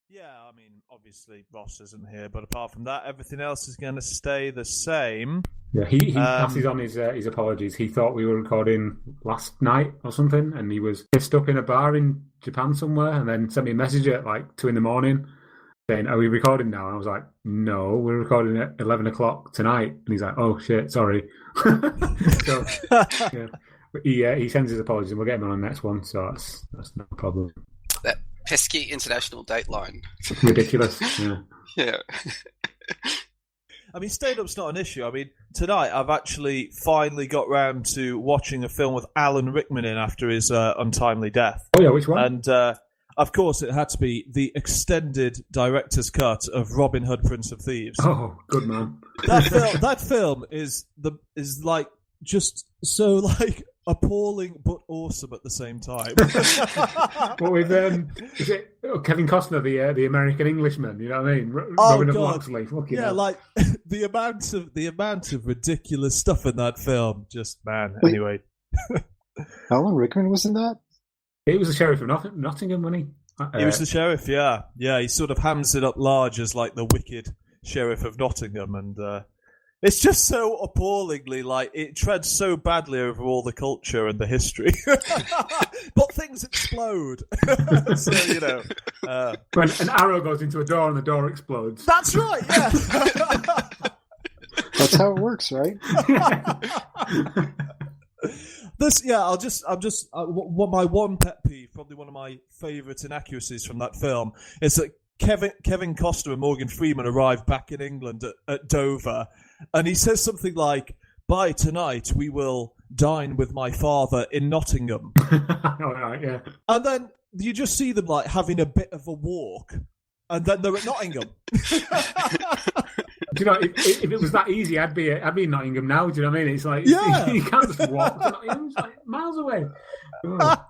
Yeah, I mean, obviously Ross isn't here, but apart from that, everything else is going to stay the same. Yeah, he passes on his apologies. He thought we were recording last night or something, and he was stuck in a bar in Japan somewhere, and then sent me a message at like 2 a.m. saying, "Are we recording now?" And I was like, "No, we're recording at 11 o'clock tonight." And he's like, "Oh shit, sorry." So yeah, he sends his apologies, and we'll get him on the next one. So that's no problem. That pesky international dateline. Ridiculous. Yeah. I mean, staying up's not an issue. I mean, tonight I've actually finally got round to watching a film with Alan Rickman in after his untimely death. Oh yeah, which one? And of course, it had to be the extended director's cut of Robin Hood, Prince of Thieves. Oh, good man. That film is like just so like appalling but awesome at the same time. What with is it Kevin Costner, the American Englishman? You know what I mean? Robin Hood Locksley. Fucking hell. like the amount of ridiculous stuff in that film. Just man. Wait. Anyway, Alan Rickman was in that? He was the sheriff of Nottingham, wasn't he? he was the sheriff. Yeah. He sort of hams it up large as like the wicked sheriff of Nottingham, and it's just so appallingly like it treads so badly over all the culture and the history. But things explode. So when an arrow goes into a door and the door explodes. That's right. Yeah. That's how it works, right? My one pet peeve, probably one of my favourite inaccuracies from that film, is that Kevin Costner and Morgan Freeman arrived back in England at Dover, and he says something like, "By tonight we will dine with my father in Nottingham." All right, yeah. And then you just see them like having a bit of a walk, and then they're at Nottingham. Do you know, if it was that easy, I'd be in Nottingham now. Do you know what I mean? It's like you can't just walk to Nottingham. It's like miles away. Oh.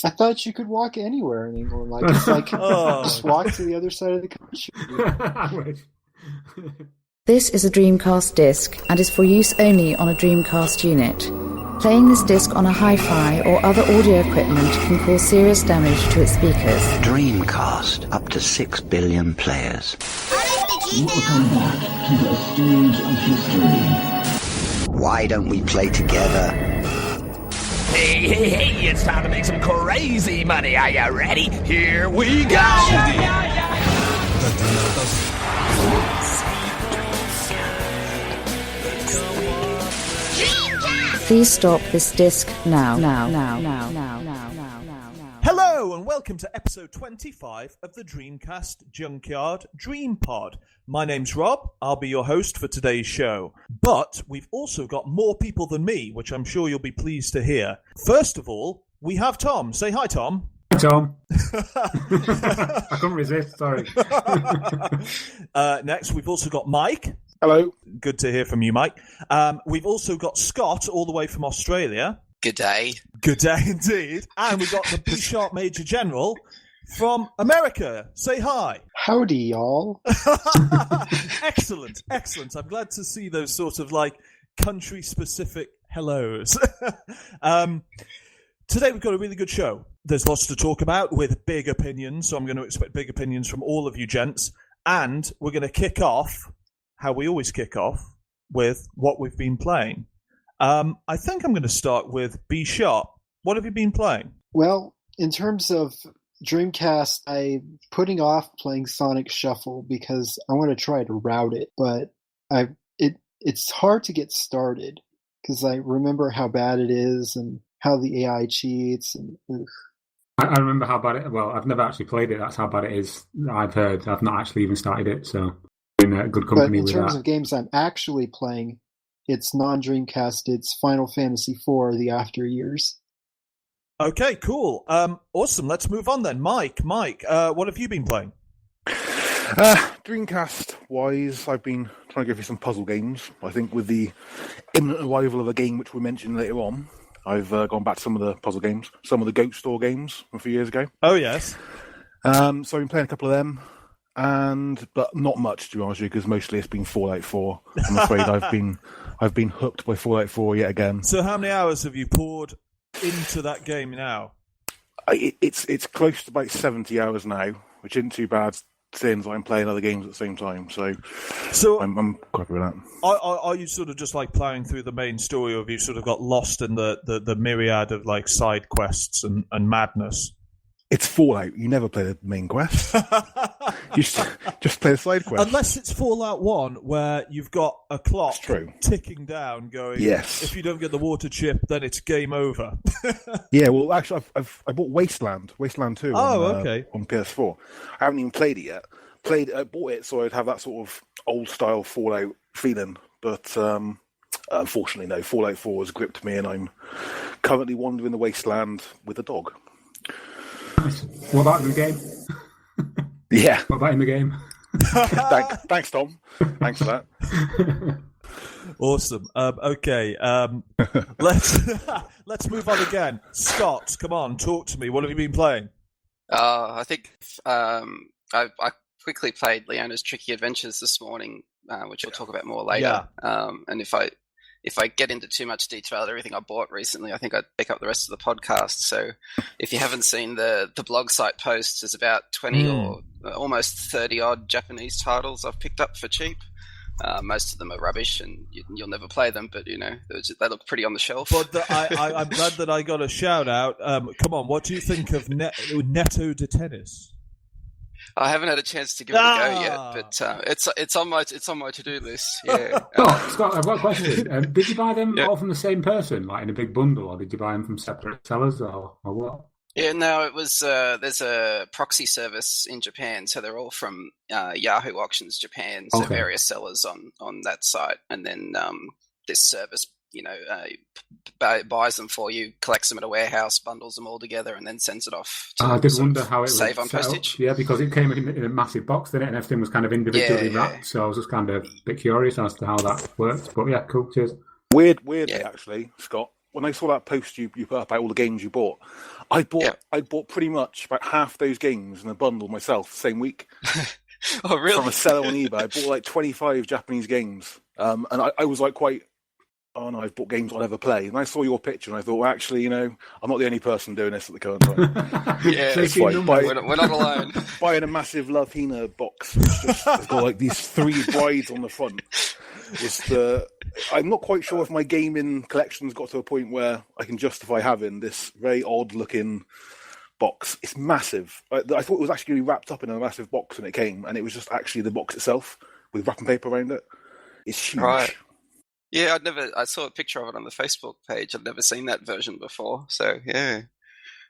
I thought you could walk anywhere in England. Like it's like just walk to the other side of the country. I wish. This is a Dreamcast disc and is for use only on a Dreamcast unit. Playing this disc on a hi-fi or other audio equipment can cause serious damage to its speakers. Dreamcast, up to 6 billion players. Welcome back to the stage of history. Why don't we play together? Hey, it's time to make some crazy money. Are you ready? Here we go! Please stop this disc now. Hello and welcome to episode 25 of the Dreamcast Junkyard DreamPod. My name's Rob, I'll be your host for today's show. But we've also got more people than me, which I'm sure you'll be pleased to hear. First of all, we have Tom. Say hi, Tom. Hi, Tom. I couldn't resist, sorry. Next, we've also got Mike. Hello. Good to hear from you, Mike. We've also got Scott, all the way from Australia. Good day. Good day indeed. And we've got the B-Sharp Major General from America. Say hi. Howdy, y'all. Excellent. I'm glad to see those sort of like country-specific hellos. Today we've got a really good show. There's lots to talk about with big opinions, so I'm going to expect big opinions from all of you gents. And we're going to kick off, how we always kick off, with what we've been playing. I think I'm going to start with B-Sharp. What have you been playing? Well, in terms of Dreamcast, I'm putting off playing Sonic Shuffle because I want to try to route it, but it's hard to get started because I remember how bad it is and how the AI cheats. And I remember how bad it. Well, I've never actually played it. That's how bad it is. I've heard. I've not actually even started it, so I'm in good company with that. But in terms of games I'm actually playing, it's non-Dreamcast. It's Final Fantasy IV: The After Years. Okay, cool. Awesome. Let's move on then. Mike, what have you been playing? Dreamcast-wise, I've been trying to go through some puzzle games. I think with the imminent arrival of a game which we'll mention later on, I've gone back to some of the puzzle games, some of the Goat Store games from a few years ago. Oh, yes. So I've been playing a couple of them, but not much, to be honest with you, because mostly it's been Fallout 4. I'm afraid I've been hooked by Fallout 4 yet again. So how many hours have you poured into that game now? It's close to about 70 hours now. which isn't too bad since I'm playing other games at the same time. So I'm quite happy with that. Are you sort of just like ploughing through the main story, or have you sort of got lost in the myriad of like side quests and madness? It's Fallout. You never play the main quest. You just play the side quest. Unless it's Fallout 1, where you've got a clock ticking down going, yes, if you don't get the water chip, then it's game over. Yeah, well, actually, I bought Wasteland 2 okay. on PS4. I haven't even played it yet. I bought it so I'd have that sort of old-style Fallout feeling, but unfortunately, no. Fallout 4 has gripped me, and I'm currently wandering the wasteland with a dog. Nice. What about in the game? Yeah. What about in the game? Thanks, Tom. Thanks for that. Awesome. Okay. Let's move on again. Scott, come on, talk to me. What have you been playing? I think I quickly played Leona's Tricky Adventures this morning, which we'll talk about more later. Yeah. And if I get into too much detail about everything I bought recently, I think I'd pick up the rest of the podcast. So if you haven't seen the blog site posts, there's about 20 or almost 30 odd Japanese titles I've picked up for cheap. Most of them are rubbish, and you'll never play them, but they look pretty on the shelf. But I'm glad that I got a shout out. Come on, what do you think of Netto de Tennis? I haven't had a chance to give it a go yet, but it's on my to-do list. Yeah. Scott, I've got a question. Did you buy them all from the same person, like in a big bundle, or did you buy them from separate sellers, or what? Yeah, no, it was. There's a proxy service in Japan, so they're all from Yahoo Auctions Japan, so various sellers on that site, and then this service, buys them for you, collects them at a warehouse, bundles them all together, and then sends it off. I did wonder how it would save on postage. Yeah, because it came in a massive box, didn't it? And everything was kind of individually wrapped. So I was just kind of a bit curious as to how that worked. But yeah, cool. Cheers. Weirdly, actually, Scott, when I saw that post you put up about all the games you bought, I bought pretty much about half those games in a bundle myself the same week. Oh, really? From a seller on eBay. I bought like 25 Japanese games. And I was like quite, oh no, I've bought games I'll never play. And I saw your picture and I thought, well, actually, I'm not the only person doing this at the current time. Yeah, we're not alone. Buying a massive Love Hina box, it's got like these 3 brides on the front. I'm not quite sure if my gaming collection's got to a point where I can justify having this very odd-looking box. It's massive. I thought it was actually going to be wrapped up in a massive box when it came, and it was just actually the box itself with wrapping paper around it. It's huge. Right. Yeah, I saw a picture of it on the Facebook page. I'd never seen that version before. So, yeah.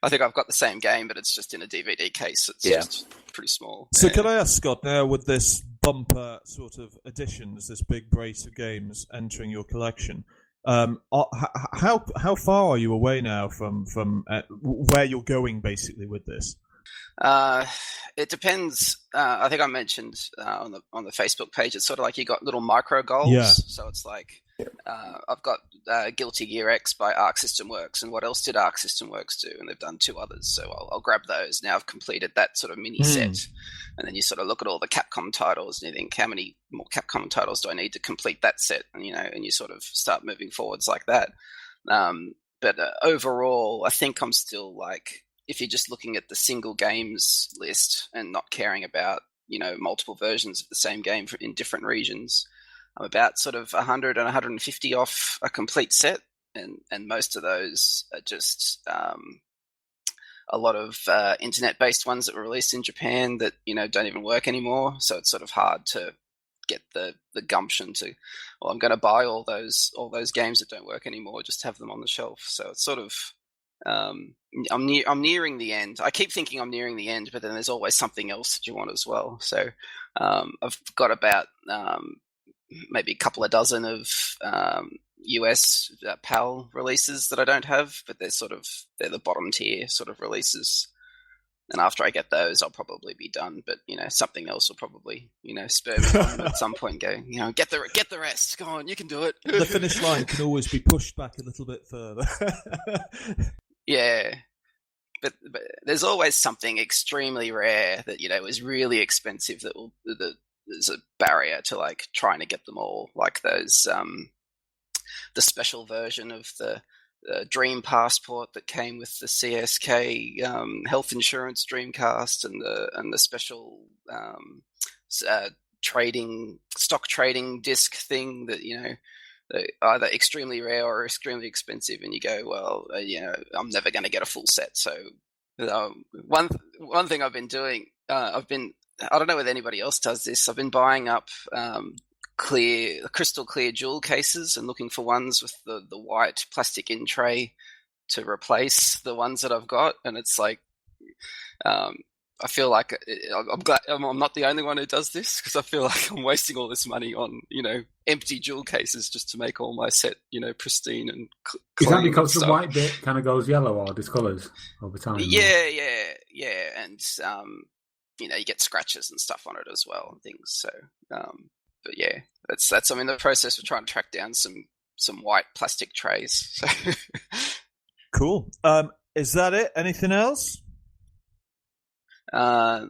I think I've got the same game, but it's just in a DVD case. It's just pretty small. So can I ask, Scott, now with this bumper sort of additions, this big brace of games entering your collection, how far are you away now from where you're going, basically, with this? It depends. I think I mentioned on the Facebook page, it's sort of like you got little micro goals. Yeah. So it's like I've got Guilty Gear X by Arc System Works, and what else did Arc System Works do? And they've done 2 others, so I'll grab those. Now I've completed that sort of mini set, and then you sort of look at all the Capcom titles, and you think, how many more Capcom titles do I need to complete that set? And and you sort of start moving forwards like that. But overall, I think I'm still like, if you're just looking at the single games list and not caring about, multiple versions of the same game in different regions, I'm about sort of 100 and 150 off a complete set. And most of those are just a lot of internet-based ones that were released in Japan that, don't even work anymore. So it's sort of hard to get the gumption to, I'm going to buy all those games that don't work anymore, just have them on the shelf. So it's sort of, I'm nearing the end. I keep thinking I'm nearing the end, but then there's always something else that you want as well. So I've got about maybe a couple of dozen of US PAL releases that I don't have, but they're the bottom tier sort of releases. And after I get those, I'll probably be done. But something else will probably spur me on at some point. Go, get the rest. Go on, you can do it. The finish line can always be pushed back a little bit further. Yeah, but there's always something extremely rare that is really expensive that there's a barrier to like trying to get them all. Like those the special version of the Dream Passport that came with the CSK health insurance Dreamcast and the special stock trading disc thing that either extremely rare or extremely expensive, and you go, well, I'm never going to get a full set. So one thing I've been doing, I don't know whether anybody else does this. I've been buying up crystal clear jewel cases and looking for ones with the white plastic in tray to replace the ones that I've got. And it's like, I feel like I'm glad I'm not the only one who does this, because I feel like I'm wasting all this money on, empty jewel cases just to make all my set, pristine and clean. Is that because the white bit kind of goes yellow or discolors over time? Yeah. And, you get scratches and stuff on it as well and things. So, but yeah, that's I'm in the process of trying to track down some white plastic trays. So. Cool. Is that it? Anything else? No.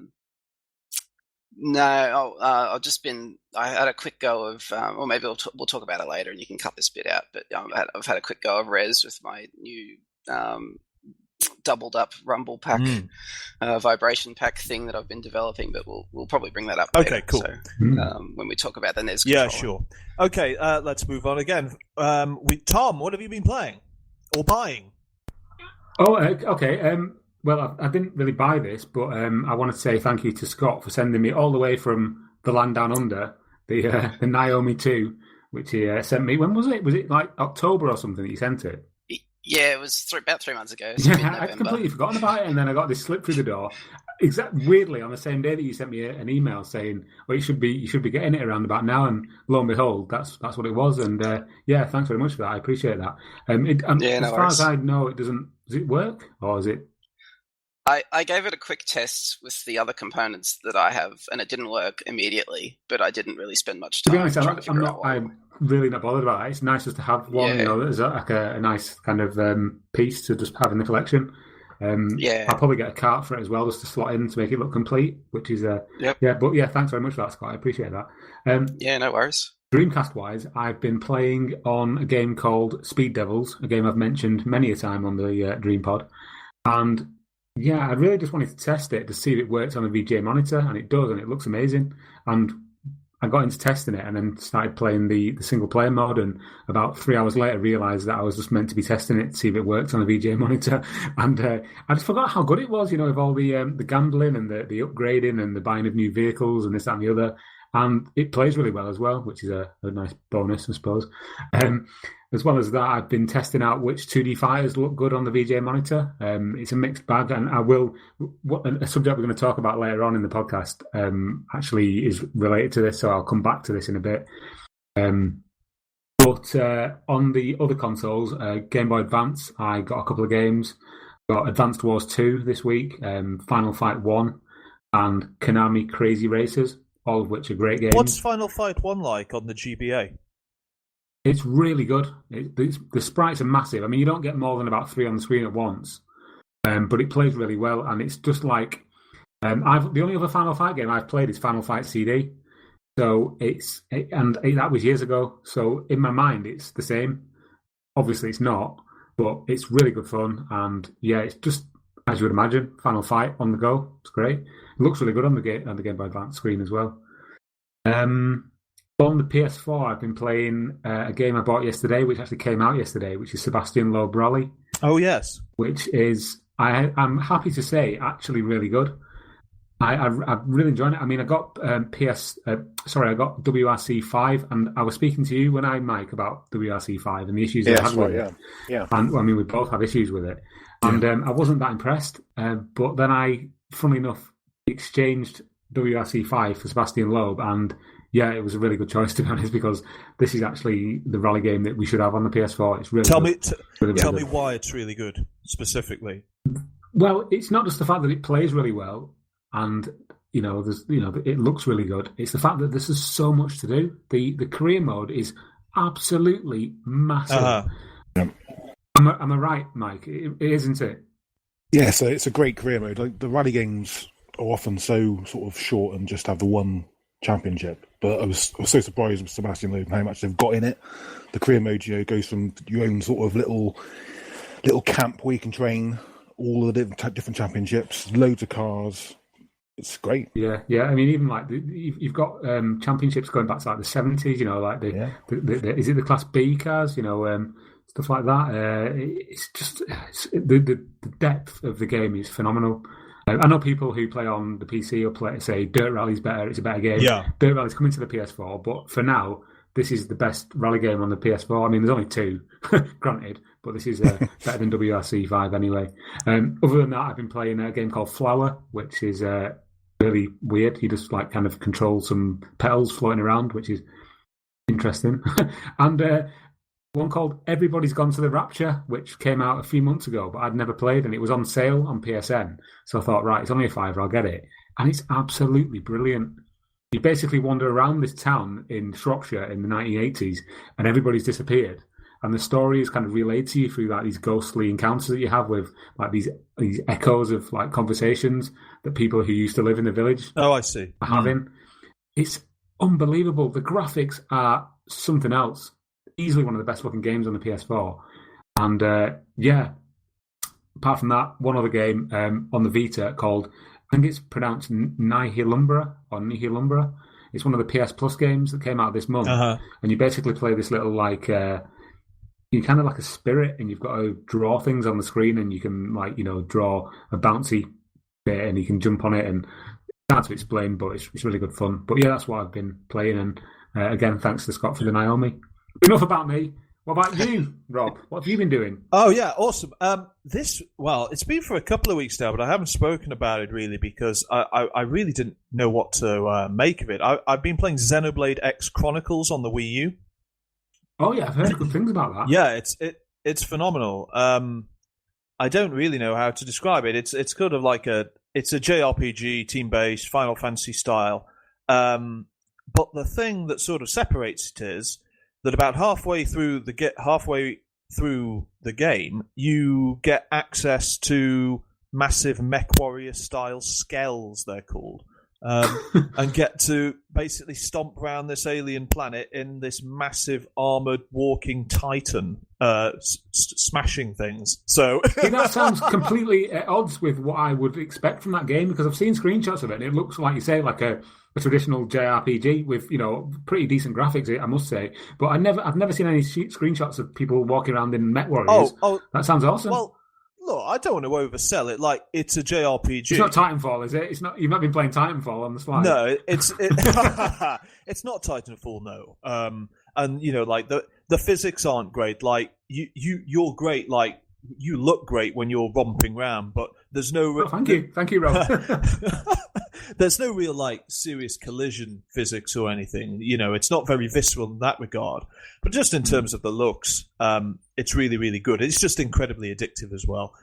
I had a quick go of, or maybe we'll talk about it later, and you can cut this bit out. But I've had a quick go of Res with my new doubled up rumble pack, vibration pack thing that I've been developing. But we'll probably bring that up later. Okay, cool. So when we talk about the NES controller. Yeah, sure. Okay, let's move on again. Tom, what have you been playing or buying? Oh, okay. Well, I didn't really buy this, but I want to say thank you to Scott for sending me all the way from the land down under, the Naomi 2, which he sent me. When was it? Was it like October or something that you sent it? Yeah, it was about 3 months ago. Yeah, I'd completely forgotten about it, and then I got this slip through the door. Weirdly, on the same day that you sent me an email saying, "Well, you should be getting it around about now," and lo and behold, that's what it was. And yeah, thanks very much for that. I appreciate that. As far as I know, it doesn't. Does it work, or is it? I gave it a quick test with the other components that I have, and it didn't work immediately, but I didn't really spend much time. To be honest, I'm really not bothered about it. It's nice just to have one, as a nice kind of piece to just have in the collection. I'll probably get a cart for it as well, just to slot in to make it look complete, which is, but yeah, thanks very much for that, Scott. I appreciate that. No worries. Dreamcast-wise, I've been playing on a game called Speed Devils, a game I've mentioned many a time on the DreamPod, and yeah, I really just wanted to test it to see if it works on a VGA monitor, and it does, and it looks amazing. And I got into testing it and then started playing the single-player mode, and about 3 hours later realised that I was just meant to be testing it to see if it worked on a VGA monitor. And I just forgot how good it was, with all the gambling and the upgrading and the buying of new vehicles and this, that and the other. And it plays really well as well, which is a nice bonus, I suppose. As well as that, I've been testing out which 2D fighters look good on the VGA monitor. It's a mixed bag, and a subject we're going to talk about later on in the podcast actually is related to this, so I'll come back to this in a bit. But on the other consoles, Game Boy Advance, I got a couple of games. Got Advanced Wars 2 this week, Final Fight 1, and Konami Crazy Racers, all of which are great games. What's Final Fight 1 like on the GBA? It's really good. The sprites are massive. I mean, you don't get more than about 3 on the screen at once, but it plays really well. And it's just like the only other Final Fight game I've played is Final Fight CD. So that was years ago. So in my mind, it's the same. Obviously, it's not, but it's really good fun. And yeah, it's just as you would imagine, Final Fight on the go. It's great. It looks really good on the Game Boy Advance screen as well. On the PS4, I've been playing a game I bought yesterday, which actually came out yesterday, which is Sebastian Loeb Rally. Oh, yes. Which is, I'm happy to say, actually really good. I'm really enjoying it. I mean, I got I got WRC 5, and I was speaking to you when Mike, about WRC 5 and the issues I had with it. Yeah. And I mean, we both have issues with it. And I wasn't that impressed. But then I, funnily enough, exchanged WRC 5 for Sebastian Loeb, and yeah, it was a really good choice, to be honest, because this is actually the rally game that we should have on the PS4. It's really tell me why it's really good, specifically. Well, it's not just the fact that it plays really well, and it looks really good. It's the fact that this is so much to do. The career mode is absolutely massive. Yeah. Am I right, Mike? It isn't it? Yeah, so it's a great career mode. Like, the rally games are often so sort of short and just have the one championship, but I was so surprised with Sebastian Loeb and how much they've got in it. The career mode, goes from your own sort of little little camp where you can train all the different championships, loads of cars. It's great. Yeah. I mean, even like you've got championships going back to like the 70s. You know, like the is it the Class B cars? You know, stuff like that. It's just the depth of the game is phenomenal. I know people who play on the PC or say Dirt Rally's better. It's a better game. Yeah. Dirt Rally's coming to the PS4, but for now, this is the best rally game on the PS4. I mean, there's only two, granted, but this is better than WRC5 anyway. Other than that, I've been playing a game called Flower, which is really weird. You just like kind of control some petals floating around, which is interesting. And one called Everybody's Gone to the Rapture, which came out a few months ago, but I'd never played, and it was on sale on PSN. So I thought, right, it's only a £5, I'll get it. And it's absolutely brilliant. You basically wander around this town in Shropshire in the 1980s, and everybody's disappeared. And the story is kind of relayed to you through like these ghostly encounters that you have with like these echoes of like conversations that people who used to live in the village are having. It's unbelievable. The graphics are something else. Easily one of the best looking games on the PS4. And apart from that, one other game on the Vita called, I think it's pronounced Nihilumbra or Nihilumbra. It's one of the PS Plus games that came out this month. And you basically play this little like you're kind of like a spirit, and you've got to draw things on the screen, and you can like, you know, draw a bouncy bit and you can jump on it, and it's hard to explain, but it's really good fun. But yeah, that's what I've been playing, and again, thanks to Scott for the Naomi. Enough about me. What about you, Rob? What have you been doing? Oh, yeah, awesome. It's been for a couple of weeks now, but I haven't spoken about it really because I really didn't know what to make of it. I've been playing Xenoblade X Chronicles on the Wii U. Oh, yeah, I've heard good things about that. Yeah, it's phenomenal. I don't really know how to describe it. It's kind of like it's a JRPG, team-based, Final Fantasy style. But the thing that sort of separates it is that about halfway through the game, you get access to massive MechWarrior-style skells, they're called, and get to basically stomp around this alien planet in this massive armored walking titan, smashing things. So that sounds completely at odds with what I would expect from that game, because I've seen screenshots of it, and it looks like you say like a traditional JRPG with, you know, pretty decent graphics, I must say. But I've never seen any screenshots of people walking around in MechWarriors. Oh, that sounds awesome. Well, look, I don't want to oversell it. Like, it's a JRPG. It's not Titanfall, is it? It's not. You've not been playing Titanfall on the slide. No, it's not Titanfall. No, and you know, like the physics aren't great. Like you're great. Like you look great when you're romping around, but there's no. Thank you, Rob. There's no real like serious collision physics or anything. You know, it's not very visceral in that regard. But just in terms of the looks, it's really, really good. It's just incredibly addictive as well.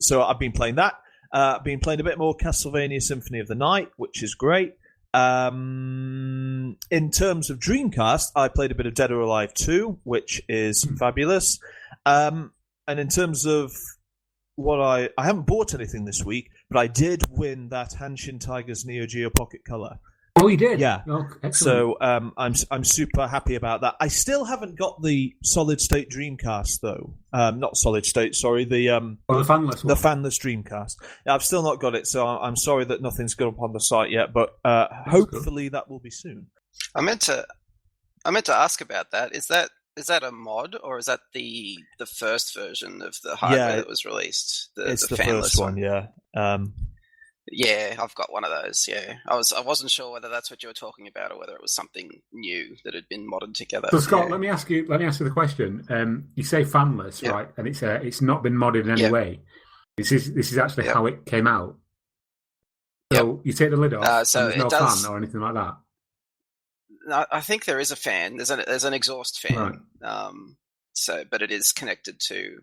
So I've been playing that. I've been playing a bit more Castlevania Symphony of the Night, which is great. In terms of Dreamcast, I played a bit of Dead or Alive 2, which is fabulous. And in terms of what I haven't bought anything this week, but I did win that Hanshin Tigers Neo Geo Pocket Color. Oh, you did? Yeah. Oh, excellent. So I'm super happy about that. I still haven't got the Solid State Dreamcast though. Not Solid State, sorry. The fanless one. The fanless Dreamcast. I've still not got it, so I'm sorry that nothing's gone up on the site yet. But hopefully that will be soon. I meant to ask about that. Is that a mod, or is that the first version of the hardware that was released? It's the first one, yeah. Yeah, I've got one of those. Yeah, I wasn't sure whether that's what you were talking about, or whether it was something new that had been modded together. So Scott, let me ask you the question. You say fanless, right? And it's not been modded in any way. This is actually how it came out. So you take the lid off. So and there's no fan or anything like that. I think there is a fan. There's an exhaust fan. Right. But it is connected to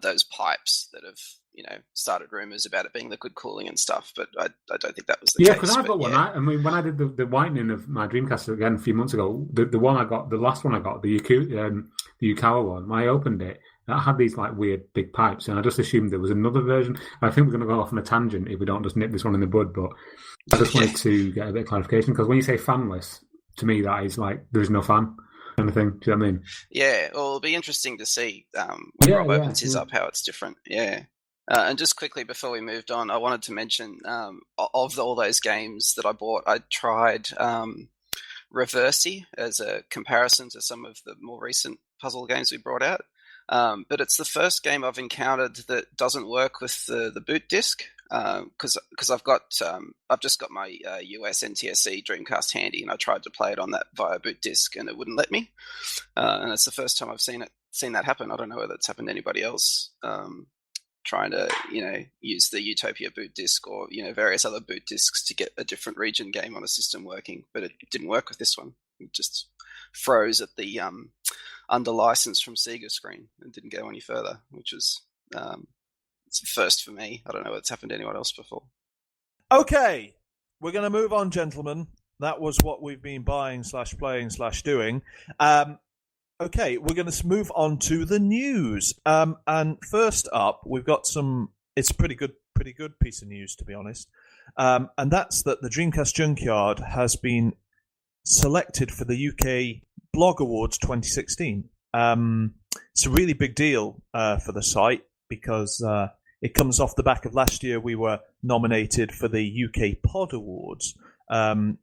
those pipes that have, you know, started rumors about it being liquid cooling and stuff. But I don't think that was the case. Yeah, because I've got one. I mean, when I did the whitening of my Dreamcast again a few months ago, the one I got, the last one I got, the Yukawa one, when I opened it, that had these like weird big pipes, and I just assumed there was another version. I think we're going to go off on a tangent if we don't just nip this one in the bud. But I just wanted to get a bit of clarification, because when you say fanless, to me, that is like there is no fan. kind of thing. Do you know what I mean? Yeah, well, it'll be interesting to see when Rob opens his up how it's different. Yeah. And just quickly before we moved on, I wanted to mention of all those games that I bought, I tried Reversi as a comparison to some of the more recent puzzle games we brought out. But it's the first game I've encountered that doesn't work with the boot disc because I've just got my US NTSC Dreamcast handy, and I tried to play it on that via boot disc and it wouldn't let me. And it's the first time I've seen that happen. I don't know whether it's happened to anybody else. Trying to, use the Utopia boot disk or, various other boot disks to get a different region game on a system working, but it didn't work with this one. It just froze at the under license from Sega screen and didn't go any further, which was it's a first for me. I don't know if it's happened to anyone else before. Okay, we're going to move on, gentlemen. That was what we've been buying / playing / doing. Okay, we're going to move on to the news. And first up, we've got it's a pretty good piece of news, to be honest. And that's that the Dreamcast Junkyard has been selected for the UK Blog Awards 2016. It's a really big deal for the site because it comes off the back of last year we were nominated for the UK Pod Awards.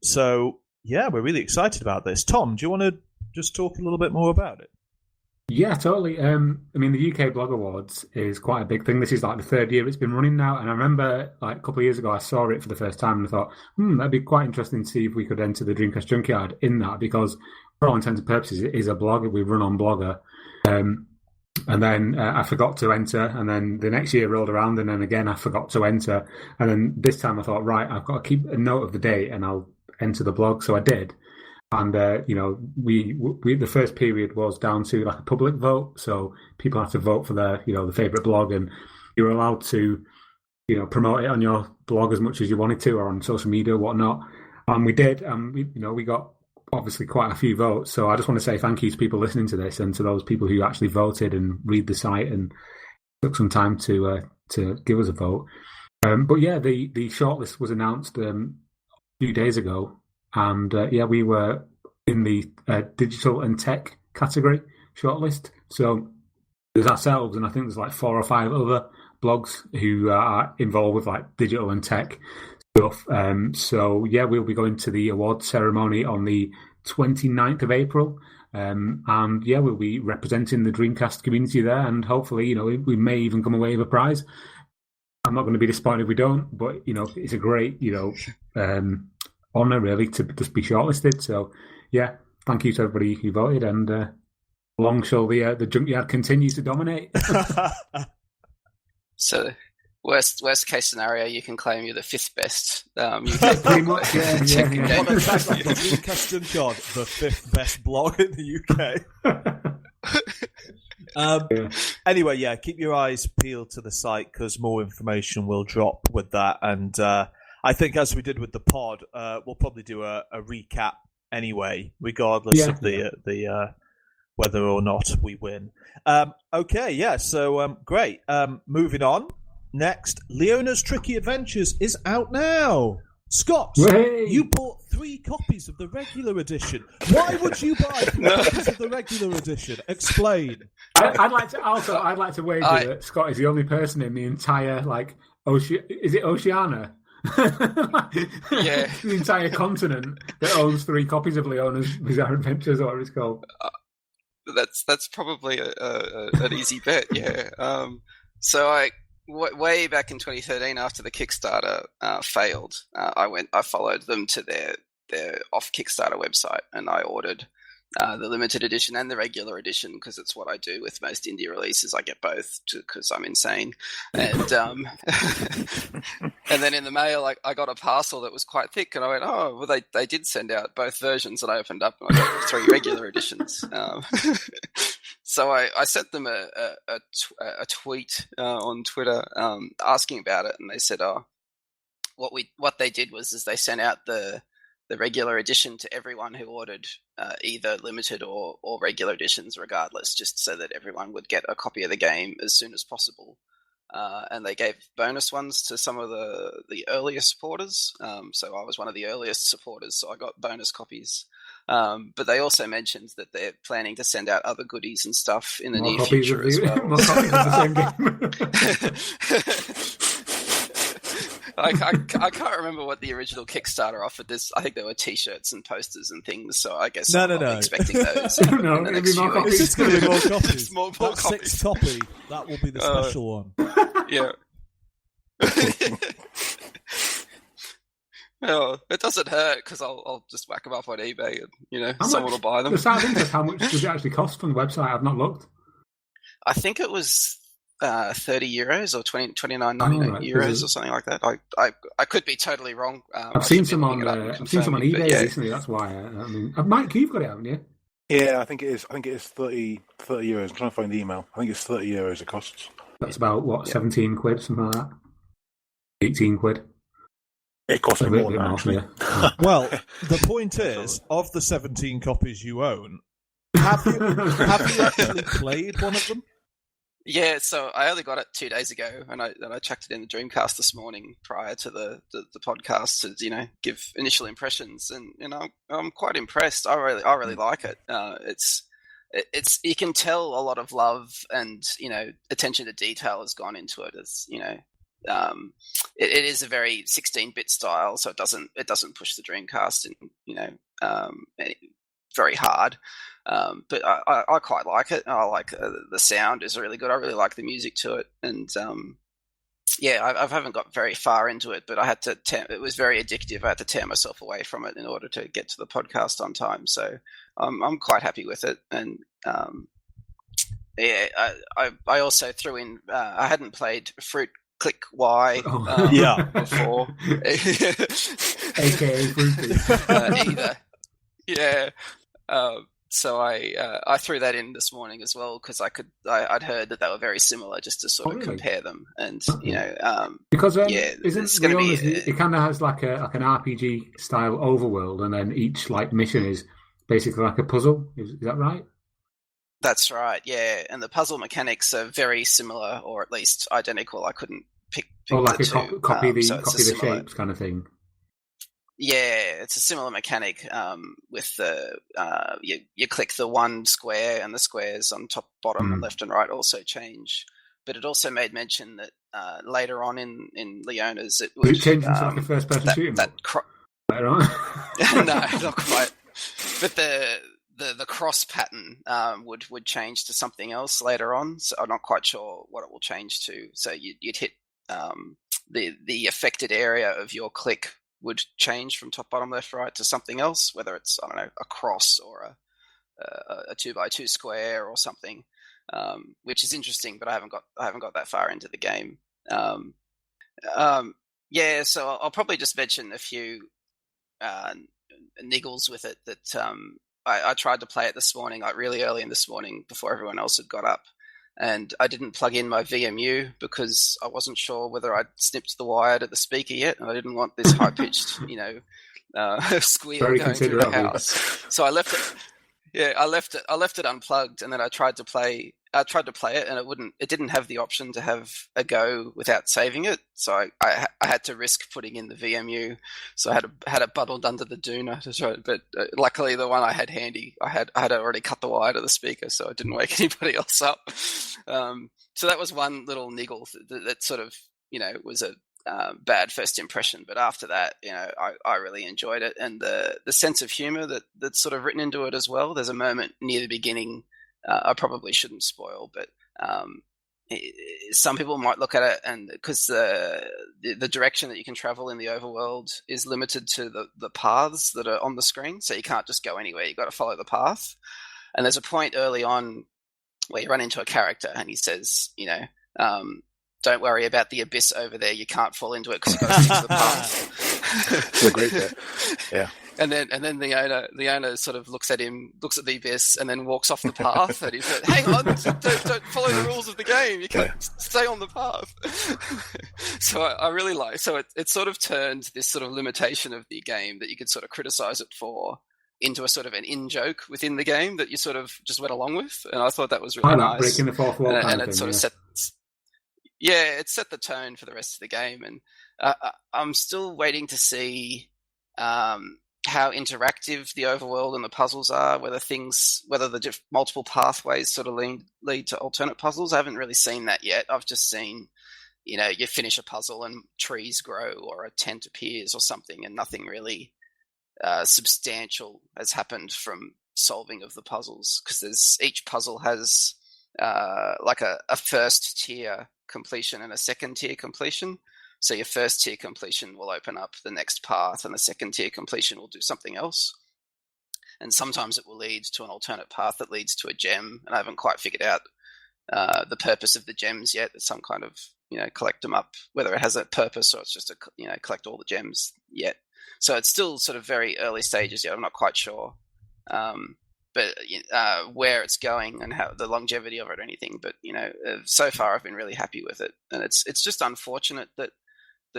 So, yeah, we're really excited about this. Tom, do you want to just talk a little bit more about it? Yeah, totally. The UK Blog Awards is quite a big thing. This is like the third year it's been running now. And I remember like a couple of years ago, I saw it for the first time and I thought, that'd be quite interesting to see if we could enter the Dreamcast Junkyard in that, because for all intents and purposes, it is a blog. We run on Blogger. And then I forgot to enter. And then the next year rolled around and then again, I forgot to enter. And then this time I thought, right, I've got to keep a note of the date and I'll enter the blog. So I did. And, we the first period was down to like a public vote. So people had to vote for their, the favourite blog, and you were allowed to, promote it on your blog as much as you wanted to or on social media or whatnot. And we did. And, we got obviously quite a few votes. So I just want to say thank you to people listening to this and to those people who actually voted and read the site and took some time to give us a vote. But yeah, the shortlist was announced a few days ago. And we were in the digital and tech category shortlist. So there's ourselves, and I think there's like 4 or 5 other blogs who are involved with like digital and tech stuff. We'll be going to the award ceremony on the 29th of April. We'll be representing the Dreamcast community there, and hopefully, we may even come away with a prize. I'm not going to be disappointed if we don't, but it's a great, honour really to just be shortlisted. So yeah, thank you to everybody who voted, and long shall the Junkyard continues to dominate. So worst case scenario, you can claim you're the 5th best. Pretty much, yeah. The Dreamcast Junkyard, the 5th best blog in the UK. Anyway, yeah, keep your eyes peeled to the site because more information will drop with that, and I think, as we did with the pod, we'll probably do a recap anyway, regardless of the whether or not we win. So great. Moving on. Next, Leona's Tricky Adventures is out now. Scott, you bought 3 copies of the regular edition. Why would you buy 3 copies of the regular edition? Explain. I'd like to wager that Scott is the only person in the entire is it Oceania? The entire continent that owns 3 copies of Leona's Bizarre Adventures, or whatever it's called. That's probably an easy bet. Yeah. So way back in 2013, after the Kickstarter failed, I followed them to their off Kickstarter website, and I ordered the limited edition and the regular edition because it's what I do with most indie releases. I get both because I'm insane. And and then in the mail, I got a parcel that was quite thick, and I went, oh, well, they did send out both versions, and I opened up and I got 3 regular editions. So I sent them a tweet on Twitter asking about it, and they said, what they did was they sent out the regular edition to everyone who ordered either limited or regular editions regardless, just so that everyone would get a copy of the game as soon as possible. and they gave bonus ones to some of the earlier supporters. So I was one of the earliest supporters, so I got bonus copies. But they also mentioned that they're planning to send out other goodies and stuff in the near future as well. More copies of the same game. I can't remember what the original Kickstarter offered. I think there were T-shirts and posters and things. So I guess I'm expecting those. No, in the it'll next be more few weeks. copies. It's just going to be more copies. more Box copies. 6 copy. That will be the special one. Yeah. Well, it doesn't hurt because I'll just whack them up on eBay and someone will buy them. Just out of interest, how much does it actually cost from the website? I've not looked. I think it was 30 euros or 29.99 euros or something like that. I could be totally wrong. I've seen some on eBay recently. That's why. Mike, you've got it, haven't you? Yeah, I think it is. I think it is 30 euros. I'm trying to find the email. I think it's 30 euros it costs. That's about 17 quid, something like that. 18 quid. It costs a bit more than actually. Well, the point is, of the 17 copies you own, have you actually played one of them? Yeah, so I only got it 2 days ago, and I chucked it in the Dreamcast this morning prior to the podcast to give initial impressions, and I'm quite impressed. I really like it. It's you can tell a lot of love and attention to detail has gone into it. It's it is a very 16-bit style, so it doesn't push the Dreamcast very hard. But I quite like it. I like the sound is really good. I really like the music to it, and I haven't got very far into it, but I had to. It was very addictive. I had to tear myself away from it in order to get to the podcast on time. So I'm quite happy with it, and I also threw in. I hadn't played Fruit Click Y before, aka Fruity. either. Yeah. So I threw that in this morning as well because I'd heard that they were very similar, just to sort of compare them, and because isn't it's going to be it kind of has like an RPG style overworld, and then each mission is basically like a puzzle. Is that right? That's right. Yeah, and the puzzle mechanics are very similar, or at least identical. I couldn't pick like the two. Copy the shapes kind of thing. Yeah, it's a similar mechanic with the you click the one square, and the squares on top, bottom, and left and right also change. But it also made mention that later on in Leona's it would change into like a first-person shooting. Later on? No, not quite. But the cross pattern would change to something else later on. So I'm not quite sure what it will change to. So you'd hit the affected area of your click would change from top, bottom, left, right to something else, whether it's, I don't know, a cross or a 2x2 square or something, which is interesting, but I haven't got that far into the game. So I'll probably just mention a few niggles with it that I tried to play it this morning, like really early in this morning before everyone else had got up. And I didn't plug in my VMU because I wasn't sure whether I'd snipped the wire to the speaker yet, and I didn't want this high-pitched, squeal very going through the house. So I left it. Yeah, I left it unplugged, and then I tried to play it, and it didn't have the option to have a go without saving it. So I had to risk putting in the VMU. So I had it bundled under the Duna to try. But luckily, the one I had handy, I had already cut the wire to the speaker, so it didn't wake anybody else up. So that was one little niggle that sort of was a bad first impression. But after that, I really enjoyed it, and the sense of humor that's sort of written into it as well. There's a moment near the beginning. I probably shouldn't spoil, but some people might look at it, and because the direction that you can travel in the overworld is limited to the paths that are on the screen, so you can't just go anywhere. You've got to follow the path. And there's a point early on where you run into a character, and he says, don't worry about the abyss over there. You can't fall into it because you've got to stick to the path. It's a great bit. Yeah. And then Leona sort of looks at the abyss, and then walks off the path. And he said, "Hang on, don't follow the rules of the game. You can't stay on the path." So I really like. So it sort of turned this sort of limitation of the game that you could sort of criticize it for into a sort of an in-joke within the game that you sort of just went along with. And I thought that was really nice. Breaking the fourth wall, and it sort of set. Yeah, it set the tone for the rest of the game, and I'm still waiting to see how interactive the overworld and the puzzles are, whether the multiple pathways sort of lead to alternate puzzles. I haven't really seen that yet. I've just seen, you finish a puzzle and trees grow or a tent appears or something, and nothing really substantial has happened from solving of the puzzles, because each puzzle has like a first tier completion and a second tier completion. So your first tier completion will open up the next path, and the second tier completion will do something else. And sometimes it will lead to an alternate path that leads to a gem. And I haven't quite figured out the purpose of the gems yet. It's some kind of, collect them up, whether it has a purpose or it's just collect all the gems yet. So it's still sort of very early stages yet. I'm not quite sure. But where it's going and how the longevity of it or anything. But, so far I've been really happy with it. And it's just unfortunate that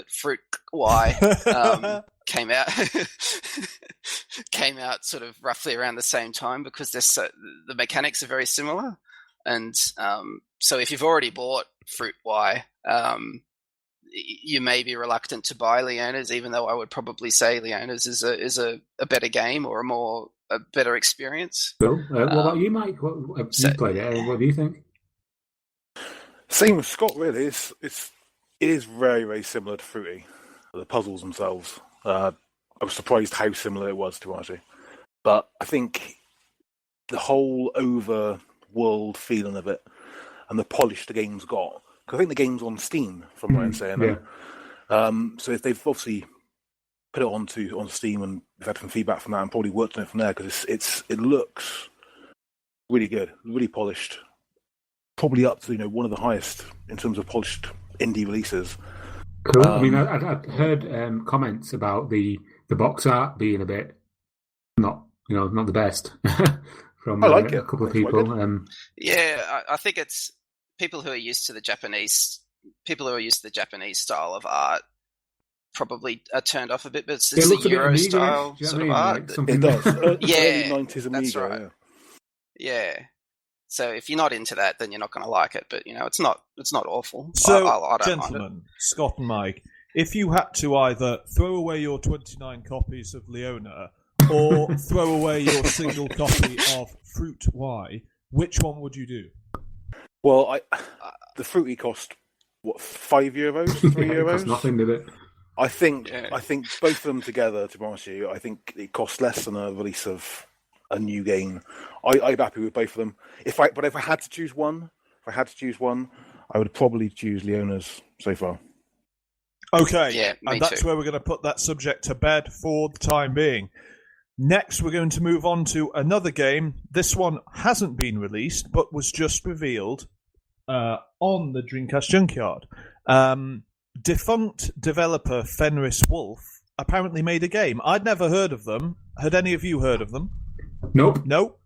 Fruit Y came out sort of roughly around the same time, because the mechanics are very similar. And so if you've already bought Fruit Y, you may be reluctant to buy Leona's, even though I would probably say Leona's is a better game or a better experience. Cool. What about you, Mike? You played it. What do you think? Same with Scott, really. It is very, very similar to Fruity, the puzzles themselves. I was surprised how similar it was, to be honest. But I think the whole overworld feeling of it and the polish the game's got, because I think the game's on Steam, from what I'm saying. Yeah. So if they've obviously put it on Steam, and we've had some feedback from that, and probably worked on it from there, because it looks really good, really polished, probably up to one of the highest in terms of polished indie releases. Cool. I mean, I'd heard comments about the box art being a bit not the best from I like a couple of people. Yeah, I think it's people who are used to the Japanese style of art probably are turned off a bit, but it's the Euro style sort of art. It does. Yeah, early 90s Amiga, that's right. Yeah. So if you're not into that, then you're not going to like it. But it's not awful. So, I don't gentlemen, mind it. Scott and Mike, if you had to either throw away your 29 copies of Leona or throw away your single copy of Fruit Y, which one would you do? Well, the Fruity cost what, €5, €3? It cost nothing, did it? I think both of them together, to be honest with you, I think it costs less than a release of a new game. I'm happy with both of them. If I had to choose one, I would probably choose Leona's so far. Okay, yeah, and that's where we're going to put that subject to bed for the time being. Next, we're going to move on to another game. This one hasn't been released, but was just revealed on the Dreamcast Junkyard. Defunct developer Fenris Wolf apparently made a game. I'd never heard of them. Had any of you heard of them? Nope. Nope.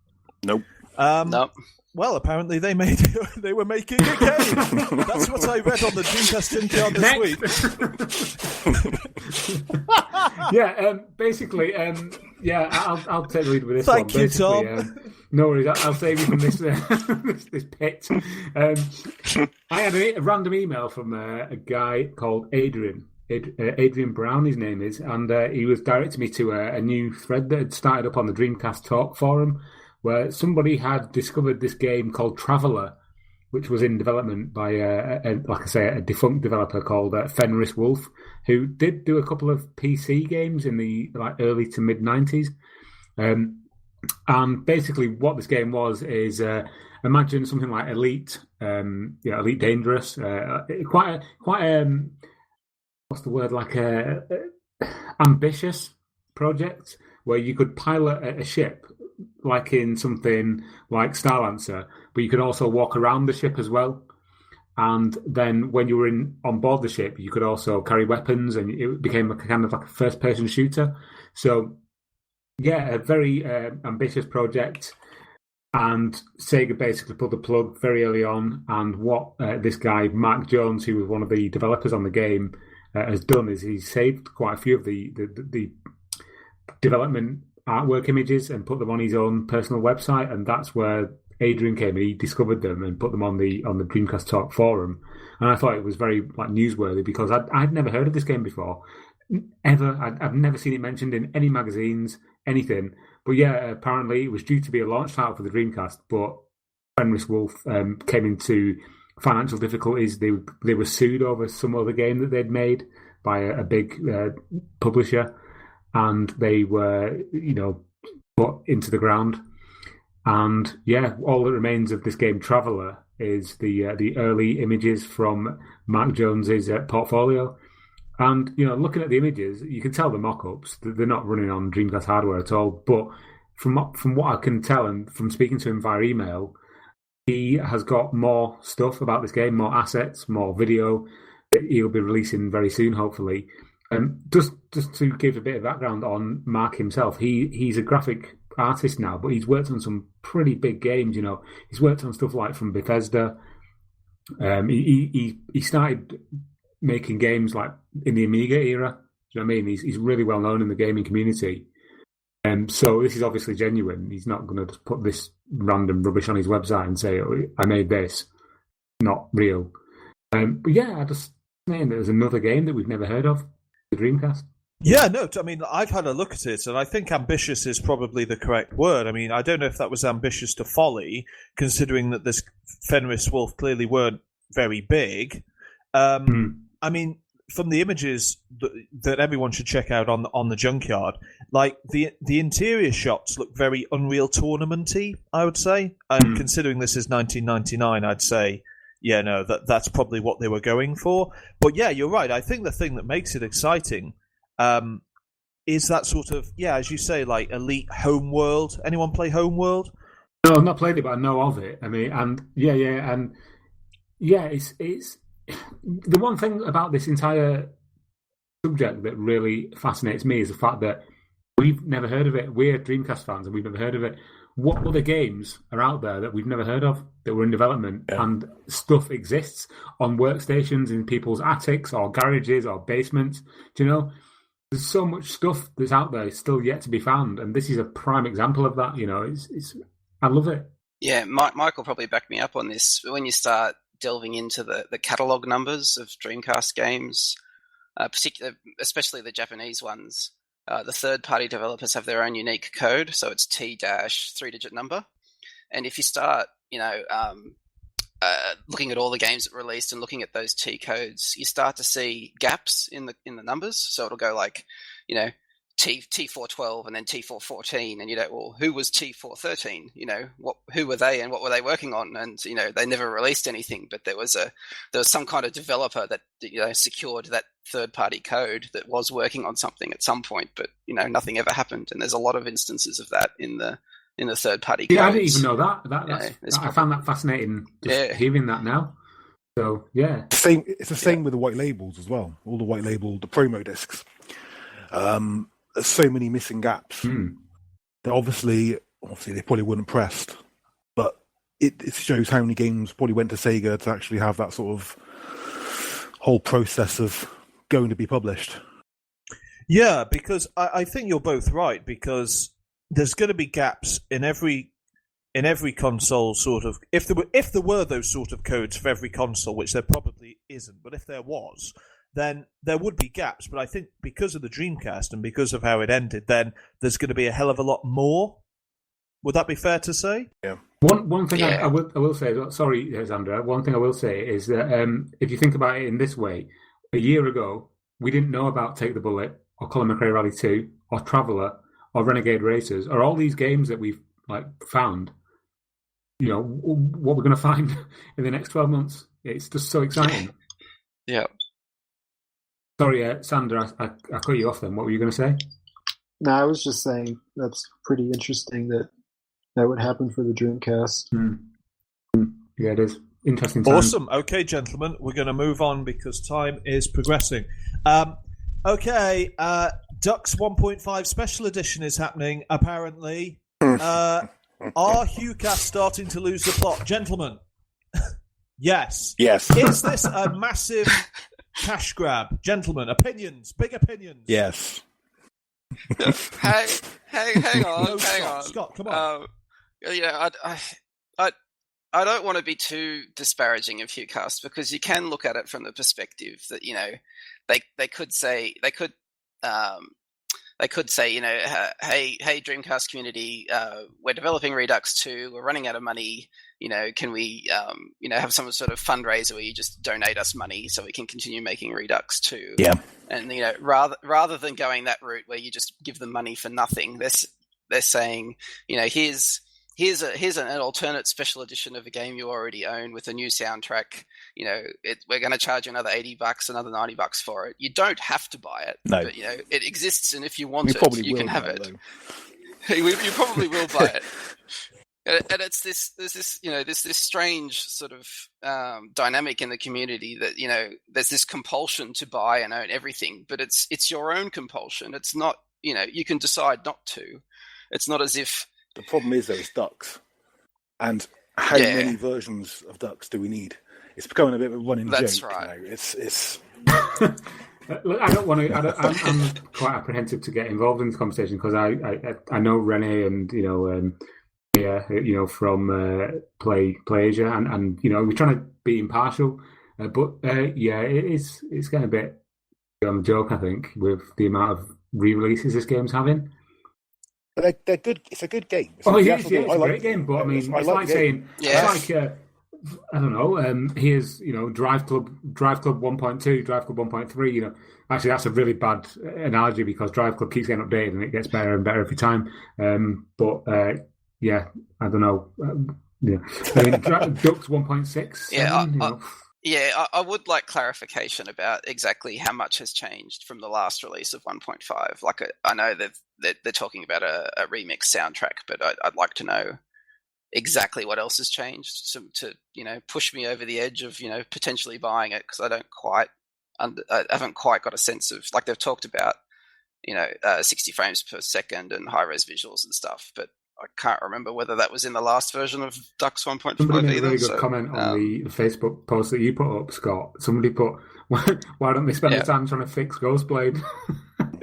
Nope. Nope. Well, apparently they were making a game. That's what I read on the Dreamcast Junkyard this week. Yeah, basically, I'll take the lead with this Thank one. you, Tom. No worries, I'll save you from this this pit. I had a random email from a guy called Adrian Brown, his name is, and he was directing me to a new thread that had started up on the Dreamcast Talk forum, where somebody had discovered this game called Traveller, which was in development by, a defunct developer called Fenris Wolf, who did do a couple of PC games in the early to mid 90s. And basically, what this game was is imagine something like Elite, Elite Dangerous, quite what's the word, like a ambitious project where you could pilot a ship, like in something like Starlancer, but you could also walk around the ship as well. And then when you were on board the ship, you could also carry weapons, and it became kind of like a first-person shooter. So, yeah, a very ambitious project. And Sega basically pulled the plug very early on. And what this guy, Mark Jones, who was one of the developers on the game, has done is he's saved quite a few of the development artwork images and put them on his own personal website, and that's where Adrian came and he discovered them and put them on the Dreamcast Talk forum, and I thought it was very newsworthy because I'd never heard of this game before, ever. I've never seen it mentioned in any magazines, anything. But yeah, apparently it was due to be a launch title for the Dreamcast, but Fenris Wolf came into financial difficulties. They were sued over some other game that they'd made by a big publisher, and they were, put into the ground. And yeah, all that remains of this game, Traveller, is the early images from Mark Jones's portfolio. And looking at the images, you can tell the mock-ups they're not running on Dreamcast hardware at all. But from what I can tell, and from speaking to him via email, he has got more stuff about this game, more assets, more video that he'll be releasing very soon, hopefully. Just to give a bit of background on Mark himself, he's a graphic artist now, but he's worked on some pretty big games. He's worked on stuff like from Bethesda. He started making games like in the Amiga era. Do you know what I mean? He's really well known in the gaming community. So this is obviously genuine. He's not going to just put this random rubbish on his website and say, "Oh, I made this." Not real. But yeah, I just saying there's another game that we've never heard of, the Dreamcast. Yeah, no, I mean, I've had a look at it, and I think ambitious is probably the correct word. I mean, I don't know if that was ambitious to folly, considering that this Fenris Wolf clearly weren't very big. I mean, from the images that everyone should check out on the Junkyard, like the interior shots look very Unreal Tournament-y, I would say. And considering this is 1999, I'd say, yeah, no, that's probably what they were going for. But yeah, you're right. I think the thing that makes it exciting is that sort of, as you say, like elite Homeworld. Anyone play Homeworld? No, I've not played it, but I know of it. I mean, it's the one thing about this entire subject that really fascinates me is the fact that we've never heard of it. We're Dreamcast fans and we've never heard of it. What other games are out there that we've never heard of that were in development and stuff exists on workstations in people's attics or garages or basements? Do you know? There's so much stuff that's out there still yet to be found, and this is a prime example of that. It's I love it. Yeah, Mike will probably back me up on this. When you start delving into the catalog numbers of Dreamcast games, especially the Japanese ones, the third-party developers have their own unique code, so it's T-3-digit number. And if you start, looking at all the games that were released and looking at those T codes, you start to see gaps in the numbers. So it'll go like, T412 and then T414, and well, who was T413? Who were they and what were they working on? And they never released anything, but there was some kind of developer that secured that third-party code that was working on something at some point, but nothing ever happened. And there's a lot of instances of that in the third-party codes. Yeah, I didn't even know that. I found that fascinating. Hearing that now. So yeah, it's the same with the white labels as well. All the white label, the promo discs. There's so many missing gaps. That obviously they probably weren't pressed, but it shows how many games probably went to Sega to actually have that sort of whole process of going to be published. Yeah, because I think you're both right, because there's going to be gaps in every console, sort of. If there were those sort of codes for every console, which there probably isn't, but if there was, then there would be gaps. But I think because of the Dreamcast and because of how it ended, then there's going to be a hell of a lot more. Would that be fair to say? Yeah. One thing I will say, sorry, Xander, one thing I will say is that if you think about it in this way, a year ago, we didn't know about Take the Bullet or Colin McRae Rally 2 or Traveller or Renegade Racers or all these games that we've found. What we're going to find in the next 12 months. It's just so exciting. Yeah. Sorry, Xander, I cut you off then. What were you going to say? No, I was just saying that's pretty interesting that would happen for the Dreamcast. Yeah, it is. Interesting time. Awesome. Okay, gentlemen, we're going to move on because time is progressing. Okay, Ducks 1.5 Special Edition is happening, apparently. Are HughCast starting to lose the plot? Gentlemen, yes. Yes. Is this a massive cash grab? Gentlemen, opinions, big opinions. Yes. Hang on. Scott, come on. I don't want to be too disparaging of Hucast, because you can look at it from the perspective that, you know, they could say, you know, hey, Dreamcast community, we're developing Redux 2, we're running out of money, you know, can we, you know, have some sort of fundraiser where you just donate us money so we can continue making Redux 2? Yeah. And, you know, rather than going that route where you just give them money for nothing, they're saying, you know, here's an alternate special edition of a game you already own with a new soundtrack. You know, we're going to charge you another $80, another $90 for it. You don't have to buy it, but you know it exists, and if you want it, you can have it. You probably will buy it. And it's there's this strange sort of dynamic in the community that, you know, there's this compulsion to buy and own everything, but it's your own compulsion. It's not, you know, you can decide not to. It's not as if. The problem is, though, it's Dux. And how many versions of Dux do we need? It's becoming a bit of a running joke. That's right. You know? It's... Look, I don't want to. I'm quite apprehensive to get involved in this conversation because I know Rene and, you know, from Play Asia, and you know, we're trying to be impartial, but it's getting a bit on the joke, I think, with the amount of re-releases this game's having. They're good. It's a good game. It's a great game. But I mean, it's like saying, it's like I don't know. Here's, you know, Drive Club 1.2, Drive Club 1.3. You know, actually, that's a really bad analogy because Drive Club keeps getting updated and it gets better and better every time. But I don't know. I mean, Dux 1.6. Yeah, I would like clarification about exactly how much has changed from the last release of 1.5. Like, I know they're talking about a remix soundtrack, but I'd like to know exactly what else has changed to you know, push me over the edge of, you know, potentially buying it, because I haven't quite got a sense of, like, they've talked about, you know, 60 frames per second and high res visuals and stuff, but I can't remember whether that was in the last version of Dux 1.5 Somebody either. made a really good comment on the Facebook post that you put up, Scott. Somebody put, why don't they spend the time trying to fix Ghostblade?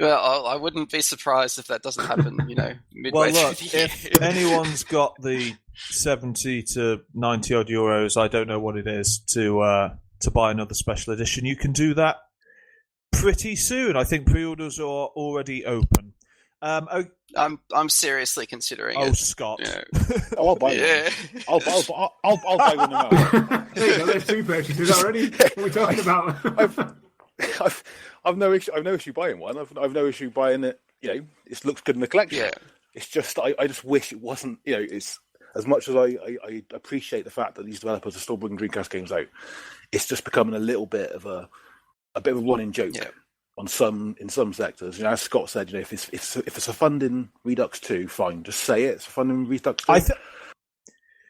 Well, I wouldn't be surprised if that doesn't happen, you know, midway well, look, through the year. if anyone's got the 70 to 90 odd euros, I don't know what it is, to buy another special edition, you can do that pretty soon. I think pre-orders are already open. I'm seriously considering it. Oh, Scott! Yeah. I'll buy one. I'll buy one now. There you go. There's two purchases already. What are we talking about? I've no issue buying one. I've no issue buying it. You know, it looks good in the collection. Yeah. It's just I just wish it wasn't. You know, it's as much as I appreciate the fact that these developers are still bringing Dreamcast games out. It's just becoming a little bit of a running joke. Yeah. In some sectors, you know, as Scott said, you know, if it's a funding Redux 2, fine, just say it. It's a funding Redux 2.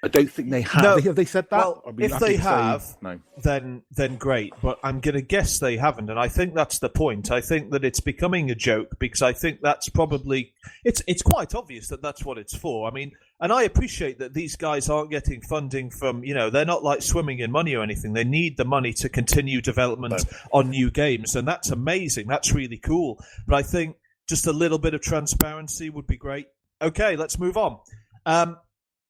I don't think they have. No, have they said that? Well, if they have, no. then great. But I'm going to guess they haven't, and I think that's the point. I think that it's becoming a joke because I think that's probably it's quite obvious that that's what it's for. I mean, and I appreciate that these guys aren't getting funding from, you know, they're not like swimming in money or anything. They need the money to continue development on new games, and that's amazing. That's really cool. But I think just a little bit of transparency would be great. Okay, let's move on.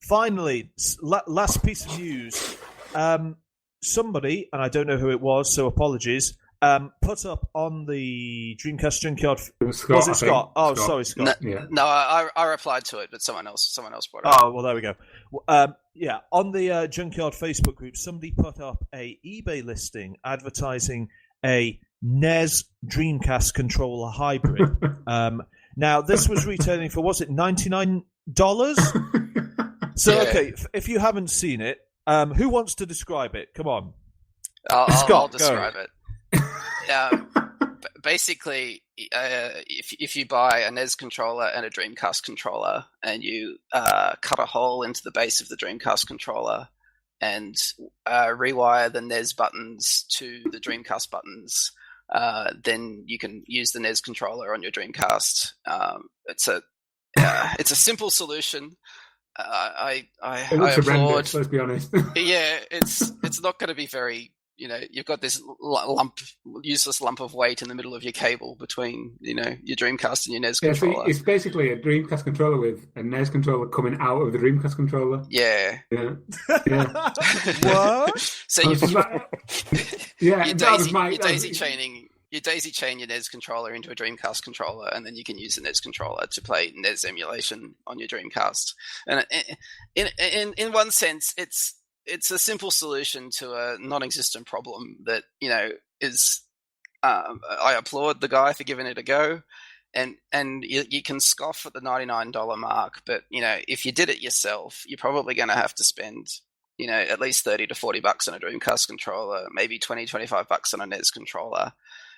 Finally, last piece of news. Somebody, and I don't know who it was, so apologies, put up on the Dreamcast Junkyard... Was it Scott? Oh, Scott. Sorry, Scott. No, I replied to it, but someone else brought it up. Oh, well, there we go. On the Junkyard Facebook group, somebody put up a eBay listing advertising a NES Dreamcast controller hybrid. Now, this was retailing for, was it $99? So, okay, if you haven't seen it, who wants to describe it? Come on. I'll describe it. Basically, if you buy a NES controller and a Dreamcast controller and you cut a hole into the base of the Dreamcast controller and rewire the NES buttons to the Dreamcast buttons, then you can use the NES controller on your Dreamcast. It's a simple solution. I horrendous, let's be honest. Yeah, it's not going to be very you've got this useless lump of weight in the middle of your cable between, your Dreamcast and your NES controller. So it's basically a Dreamcast controller with a NES controller coming out of the Dreamcast controller. Yeah. What? So you daisy chain your NES controller into a Dreamcast controller, and then you can use the NES controller to play NES emulation on your Dreamcast. And in one sense, it's a simple solution to a non-existent problem that, is, I applaud the guy for giving it a go. And you can scoff at the $99 mark, but, if you did it yourself, you're probably going to have to spend, at least $30 to $40 on a Dreamcast controller, maybe $20, $25 on a NES controller.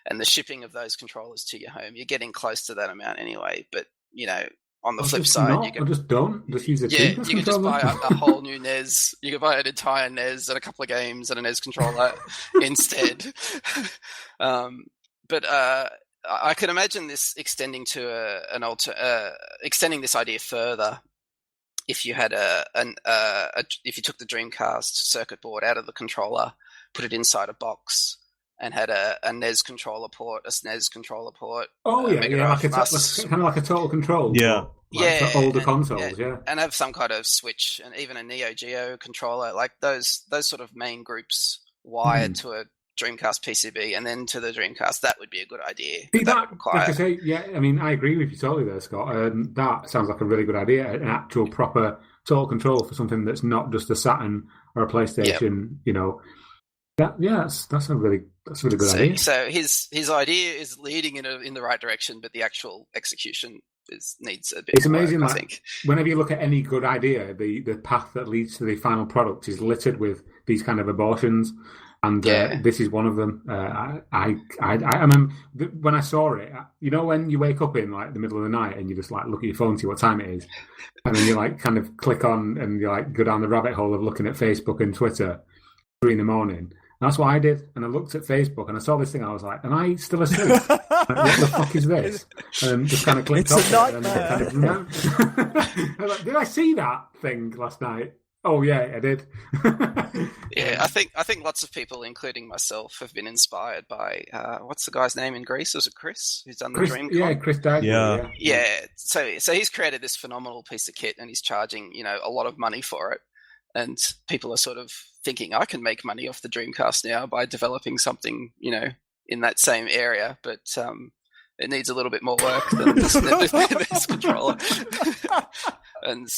And the shipping of those controllers to your home, you're getting close to that amount anyway. But, on the flip side, you can just use a you Dreamcast can just controller. buy a whole new NES. You can buy an entire NES and a couple of games and a NES controller instead. But I could imagine this extending to extending this idea further. If you had if you took the Dreamcast circuit board out of the controller, put it inside a box, and had a NES controller port, a SNES controller port. Oh yeah, kind of like a Total Control. Yeah. For older consoles, and have some kind of switch, and even a Neo Geo controller, like those sort of main groups wired to a Dreamcast PCB and then to the Dreamcast. That would be a good idea. Like I say, I agree with you totally there, Scott. That sounds like a really good idea. An actual proper Total Control for something that's not just a Saturn or a PlayStation. That's a really good idea. So his idea is leading in the right direction, but the actual execution needs a bit. It's amazing. I think whenever you look at any good idea, the path that leads to the final product is littered with these kind of abortions, and this is one of them. I remember when I saw it. When you wake up in like the middle of the night and you just like look at your phone, see what time it is, and then you like kind of click on and you like go down the rabbit hole of looking at Facebook and Twitter 3 a.m. And that's what I did. And I looked at Facebook and I saw this thing. I was like, am I still asleep? Like, what the fuck is this? And just kind of clicked off it. And I was like, did I see that thing last night? Oh yeah, I did. I think lots of people, including myself, have been inspired by what's the guy's name in Greece? Was it Chris who's done the Dreamcast? Yeah, Chris Dagger. Yeah. So he's created this phenomenal piece of kit, and he's charging a lot of money for it. And people are sort of thinking, I can make money off the Dreamcast now by developing something, in that same area. But it needs a little bit more work than this controller. And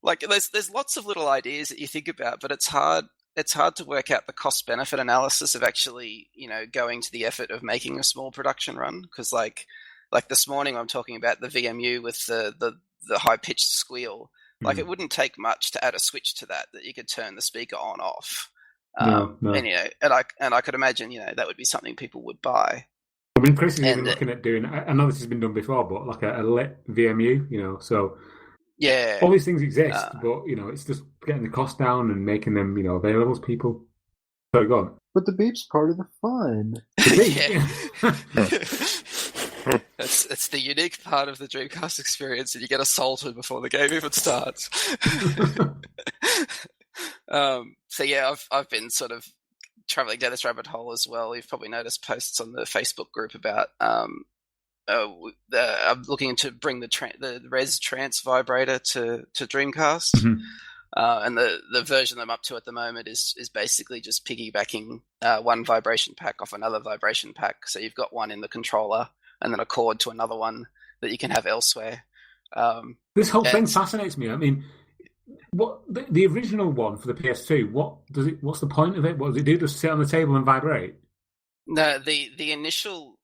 there's lots of little ideas that you think about, but it's hard to work out the cost benefit analysis of actually, going to the effort of making a small production run. Because like this morning, I'm talking about the VMU with the high pitched squeal. Like it wouldn't take much to add a switch to that you could turn the speaker on off. No. And I could imagine that would be something people would buy. I mean, Chris is even looking at doing. I know this has been done before, but like a lit VMU, so yeah, all these things exist, but it's just getting the cost down and making them available to people. So go on. But the beep's part of the fun. It's the unique part of the Dreamcast experience, and you get assaulted before the game even starts. I've been sort of traveling down this rabbit hole as well. You've probably noticed posts on the Facebook group about I'm looking to bring the Res Trance vibrator to Dreamcast. Mm-hmm. And the version I'm up to at the moment is basically just piggybacking one vibration pack off another vibration pack. So you've got one in the controller and then a cord to another one that you can have elsewhere. This whole thing fascinates me. I mean, what the original one for the PS2? What's the point of it? What does it do? Just sit on the table and vibrate? No, the initial,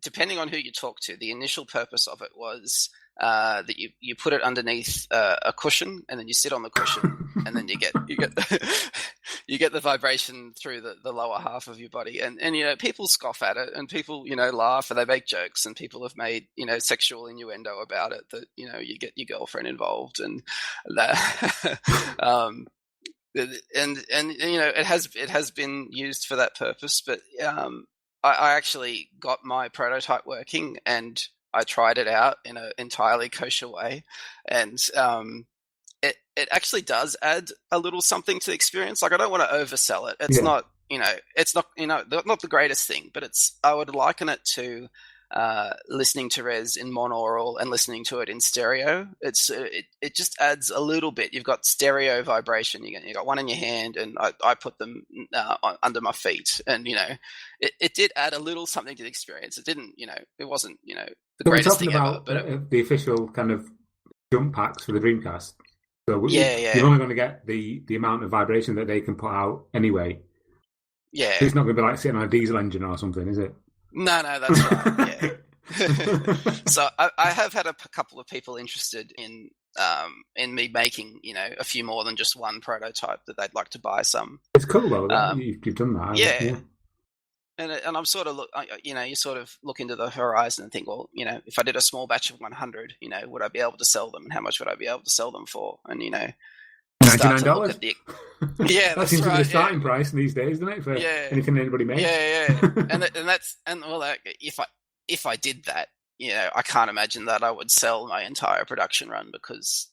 depending on who you talk to, the initial purpose of it was that you put it underneath a cushion, and then you sit on the cushion, and then you get you get the vibration through the lower half of your body, and people scoff at it, and people laugh, and they make jokes, and people have made sexual innuendo about it, that you get your girlfriend involved, and that and it has been used for that purpose, but I actually got my prototype working, and I tried it out in an entirely kosher way, and it actually does add a little something to the experience. Like, I don't want to oversell it. It's not it's not not the greatest thing, but I would liken it to listening to Res in monaural and listening to it in stereo. It just adds a little bit. You've got stereo vibration. You got one in your hand, and I put them under my feet, and it did add a little something to the experience. It didn't, it wasn't, the greatest thing ever. But the official kind of jump packs for the Dreamcast. So you're only going to get the amount of vibration that they can put out anyway. Yeah, it's not going to be like sitting on a diesel engine or something, is it? No, that's right. Yeah. So I have had a couple of people interested in me making, a few more than just one prototype that they'd like to buy some. It's cool though. You've done that. Yeah. And I'm sort of you sort of look into the horizon and think, well, if I did a small batch of 100, would I be able to sell them, and how much would I be able to sell them for? And $99. Yeah, that seems to be the starting price these days, doesn't it? For anything anybody makes. Yeah. If I did that, I can't imagine that I would sell my entire production run, because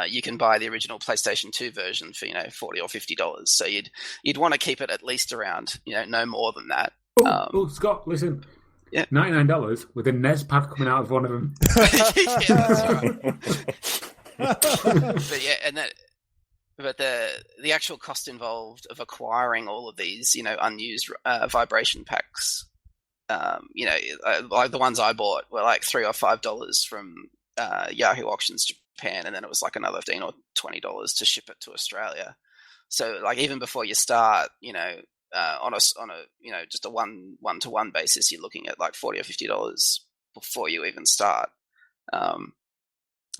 you can buy the original PlayStation 2 version for $40 or $50. So you'd want to keep it at least around no more than that. Scott, listen. Yeah. $99 with a NES pad coming out of one of them. Yeah, that's right. But the actual cost involved of acquiring all of these, unused vibration packs, like the ones I bought were like $3 or $5 from Yahoo Auctions Japan, and then it was like another $15 or $20 to ship it to Australia. So like even before you start, on a just a one-to-one basis, you're looking at like $40 or $50 before you even start.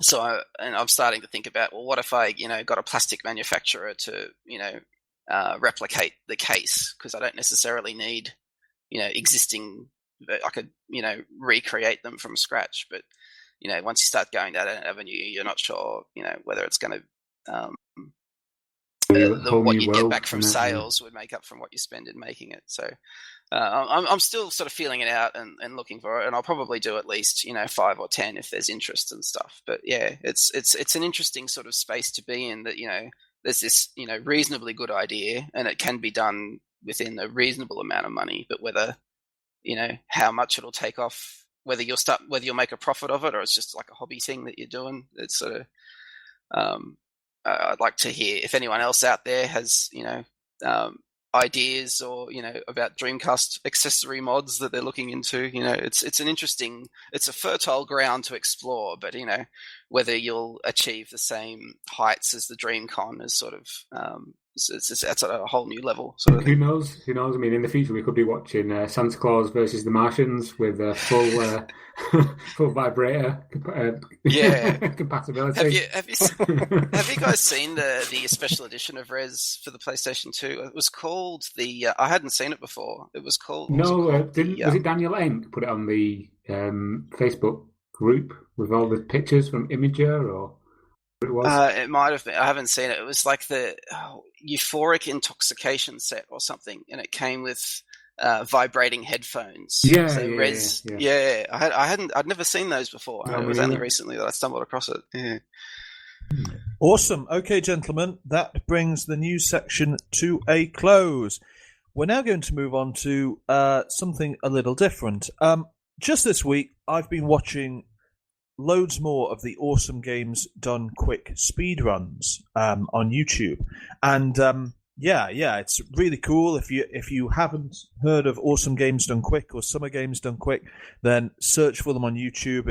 So I'm starting to think about, well, what if I, got a plastic manufacturer to, replicate the case, because I don't necessarily need, existing. I could, recreate them from scratch, but once you start going down that avenue, you're not sure, whether it's going to what you get back from sales would make up from what you spend in making it. So I'm still sort of feeling it out and looking for it, and I'll probably do at least 5 or 10 if there's interest and stuff. But yeah, it's an interesting sort of space to be in, that there's this reasonably good idea, and it can be done within a reasonable amount of money, but whether how much it'll take off, whether you'll make a profit of it, or it's just like a hobby thing that you're doing, it's sort of I'd like to hear if anyone else out there has, ideas or, about Dreamcast accessory mods that they're looking into. It's a fertile ground to explore, but, whether you'll achieve the same heights as the DreamCon is sort of, it's at a whole new level. Sort of Who knows? I mean, in the future, we could be watching Santa Claus versus the Martians with full vibrator compatibility. Have you guys seen the special edition of Res for the PlayStation 2? It was called I hadn't seen it before. It was called. Was it Daniel Enck put it on the Facebook group with all the pictures from Imager, or what it was? It might have been. I haven't seen it. It was like the euphoric intoxication set or something, and it came with vibrating headphones. I'd never seen those before. It was only recently that I stumbled across it. Yeah. Awesome. Okay, gentlemen, that brings the news section to a close. We're now going to move on to something a little different. Just this week, I've been watching loads more of the Awesome Games Done Quick speedruns on YouTube, and it's really cool. If you haven't heard of Awesome Games Done Quick or Summer Games Done Quick, then search for them on YouTube.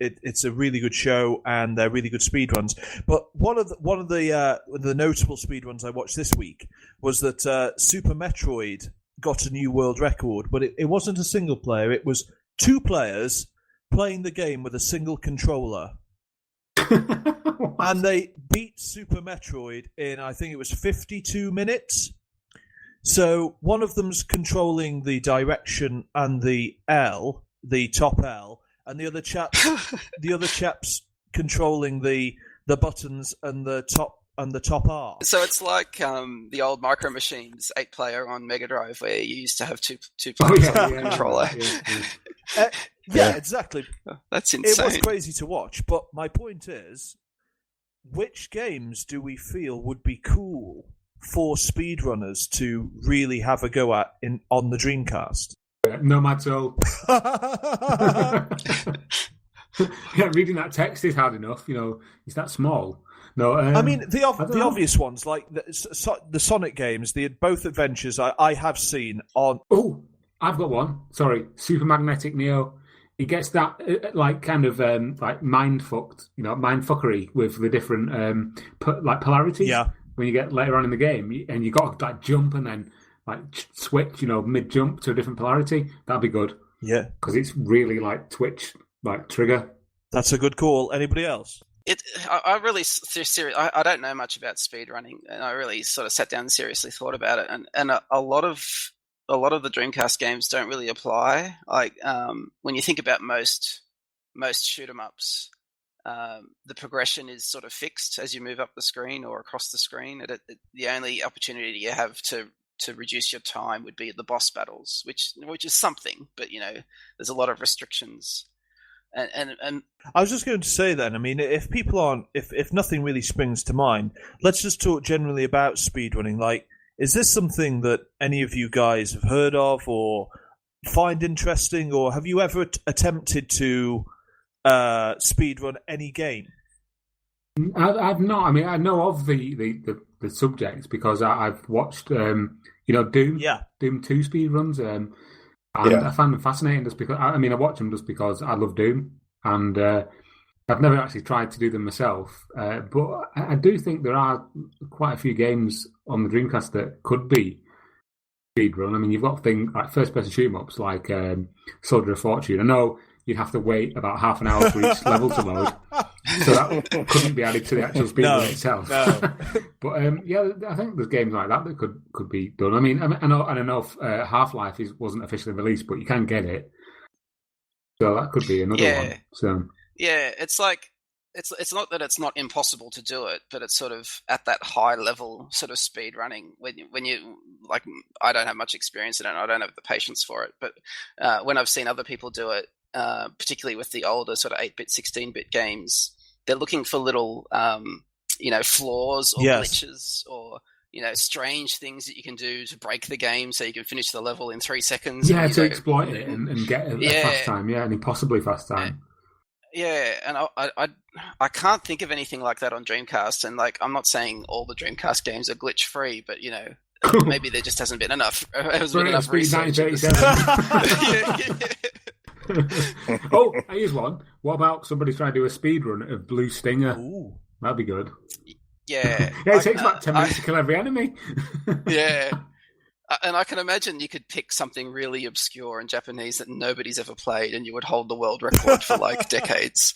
It's a really good show, and they're really good speedruns. But one of the notable speedruns I watched this week was that Super Metroid got a new world record, but it wasn't a single player. It was 2 players playing the game with a single controller. And they beat Super Metroid in, I think it was 52 minutes. So one of them's controlling the direction and the top L, and the other chap's controlling the buttons and the top R. So it's like the old Micro Machines 8-player on Mega Drive, where you used to have two players on the controller. Yeah, exactly. That's insane. It was crazy to watch, but my point is, which games do we feel would be cool for speedrunners to really have a go at on the Dreamcast? Nomad Soul. Yeah, reading that text is hard enough. It's that small. No, I mean the obvious ones like the Sonic games, both adventures I have seen on. Oh, I've got one. Sorry, Super Magnetic Neo. He gets that kind of mind fuckery with the different polarities. Yeah. When you get later on in the game, and you got to jump and then switch, mid jump to a different polarity. That'd be good. Yeah, because it's really Twitch trigger. That's a good call. Anybody else? I really I don't know much about speedrunning, and I really sort of sat down and seriously thought about it. And a lot of the Dreamcast games don't really apply. When you think about most shoot 'em ups, the progression is sort of fixed as you move up the screen or across the screen. The only opportunity you have to reduce your time would be at the boss battles, which is something, but there's a lot of restrictions. And I was just going to say then, I mean, if people aren't, if nothing really springs to mind, let's just talk generally about speedrunning. Is this something that any of you guys have heard of or find interesting, or have you ever attempted to speedrun any game? I've not. I mean, I know of the subject because I've watched, Doom. Yeah. Doom 2 speedruns. I find them fascinating just because, I watch them just because I love Doom, and I've never actually tried to do them myself. But I do think there are quite a few games on the Dreamcast that could be speedrun. I mean, you've got things like first-person shoot-em-ups like Soldier of Fortune. I know you'd have to wait about half an hour for each level to load, so that couldn't be added to the actual speedrun itself. No. But I think there's games like that could be done. I mean, I know Half-Life wasn't officially released, but you can get it, so that could be another one. So it's it's not that it's not impossible to do it, but it's sort of at that high level sort of speed running when you I don't have much experience in it. I don't have the patience for it, but when I've seen other people do it, particularly with the older sort of 8-bit, 16-bit games, they're looking for little, flaws or glitches or, strange things that you can do to break the game so you can finish the level in 3 seconds. Yeah, to exploit it and get a fast time. Yeah, an impossibly fast time. Yeah, and I can't think of anything like that on Dreamcast. And I'm not saying all the Dreamcast games are glitch free, but maybe there just hasn't been enough. Enough research. Oh, here's one. What about somebody trying to do a speed run of Blue Stinger? Ooh. That'd be good. Yeah. It takes about 10 minutes to kill every enemy. Yeah. And I can imagine you could pick something really obscure in Japanese that nobody's ever played, and you would hold the world record for decades.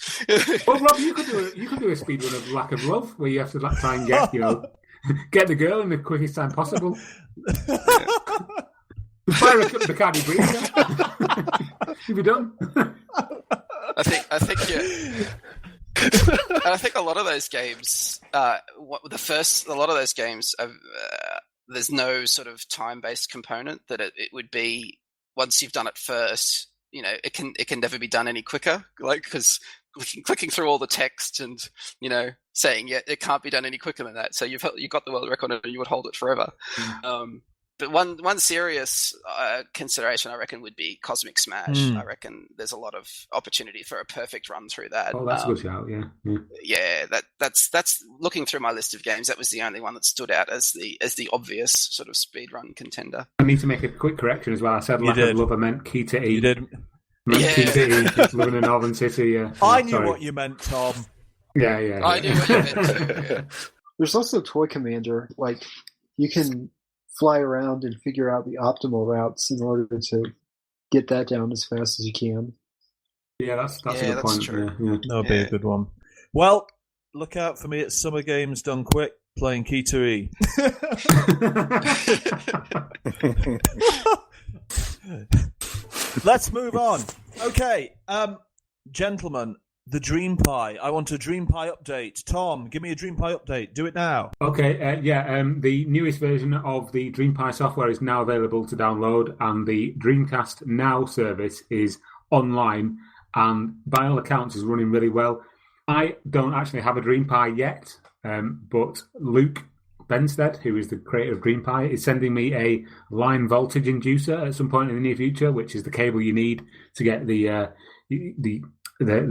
Well, Rob, you could do a speed run of Lack of Love, where you have to try and get the girl in the quickest time possible. Fire a Bacardi breather. You'll be done. I think a lot of those games, a lot of those games, there's no sort of time-based component that it would be. Once you've done it first, it can never be done any quicker. Because clicking through all the text and saying it can't be done any quicker than that. So you've got the world record and you would hold it forever. But one serious consideration, I reckon, would be Cosmic Smash. I reckon there's a lot of opportunity for a perfect run through that. Oh, that's a good shout, yeah. Yeah, that's looking through my list of games. That was the only one that stood out as the obvious sort of speedrun contender. I need to make a quick correction as well. I said Lack of Love, I meant Key to E. You did. Key to E, living in Northern City, yeah. I knew what you meant, Tom. Yeah. I knew what you meant too, yeah. There's also Toy Commander. You can fly around and figure out the optimal routes in order to get that down as fast as you can. Yeah, that's a good point. True. Yeah. That'll be a good one. Well, look out for me at Summer Games Done Quick playing Key to E. Let's move on. Okay, gentlemen, the Dream Pie. I want a Dream Pie update. Tom, give me a Dream Pie update. Do it now. Okay, the newest version of the Dream Pie software is now available to download, and the Dreamcast Now service is online, and by all accounts is running really well. I don't actually have a Dream Pie yet, but Luke Benstead, who is the creator of DreamPie, is sending me a line voltage inducer at some point in the near future, which is the cable you need to get the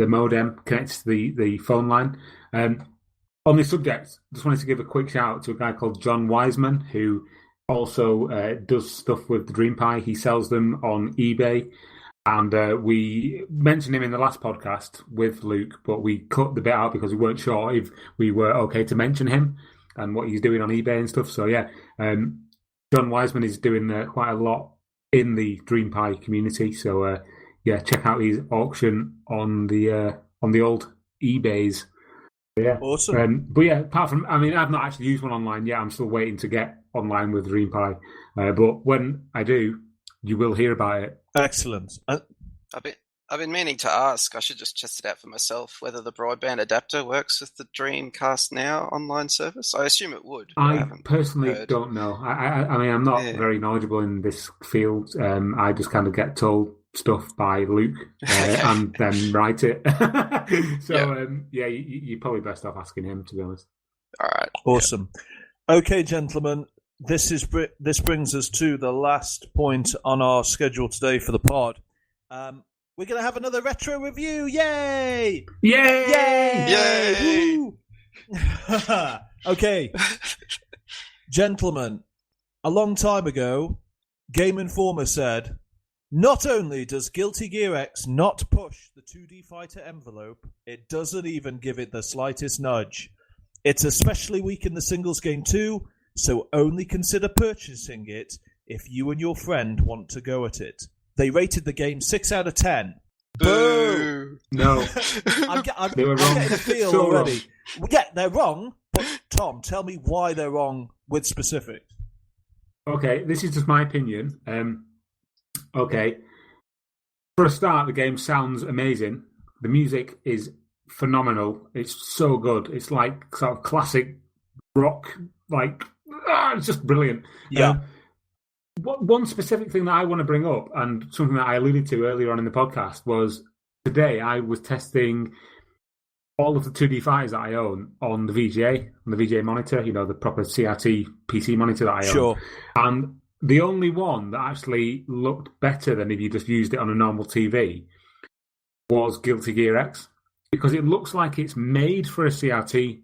modem connected to the phone line. On this subject, just wanted to give a quick shout out to a guy called John Wiseman, who also does stuff with the DreamPie. He sells them on eBay. And we mentioned him in the last podcast with Luke, but we cut the bit out because we weren't sure if we were okay to mention him and what he's doing on eBay and stuff. So yeah, John Wiseman is doing quite a lot in the DreamPie community. So yeah, check out his auction on the old eBays. Yeah, awesome. But yeah, apart from, I mean, I've not actually used one online yet. I'm still waiting to get online with DreamPie. But when I do, you will hear about it. Excellent. I've been meaning to ask. I should just test it out for myself whether the broadband adapter works with the Dreamcast Now online service. I assume it would. I personally don't know. I mean, I'm not very knowledgeable in this field. I just kind of get told stuff by Luke and then write it. So yeah, you're probably best off asking him, to be honest. All right. Awesome. Okay, gentlemen. This brings us to the last point on our schedule today for the pod. We're going to have another retro review. Yay! Yay! Yay! Yay! Okay. Gentlemen, a long time ago, Game Informer said, not only does Guilty Gear X not push the 2D fighter envelope, it doesn't even give it the slightest nudge. It's especially weak in the singles game too, so only consider purchasing it if you and your friend want to go at it. They rated the game 6 out of 10. Boo! No. They were wrong. I'm getting a feel so already. Wrong. Yeah, they're wrong, but Tom, tell me why they're wrong with specifics. Okay, this is just my opinion. Okay. For a start, the game sounds amazing. The music is phenomenal. It's so good. It's like sort of classic rock, like, it's just brilliant. Yeah. One specific thing that I want to bring up, and something that I alluded to earlier on in the podcast, was today I was testing all of the 2D fighters that I own on the VGA monitor, you know, the proper CRT PC monitor that I own. Sure. And the only one that actually looked better than if you just used it on a normal TV was Guilty Gear X, because it looks like it's made for a CRT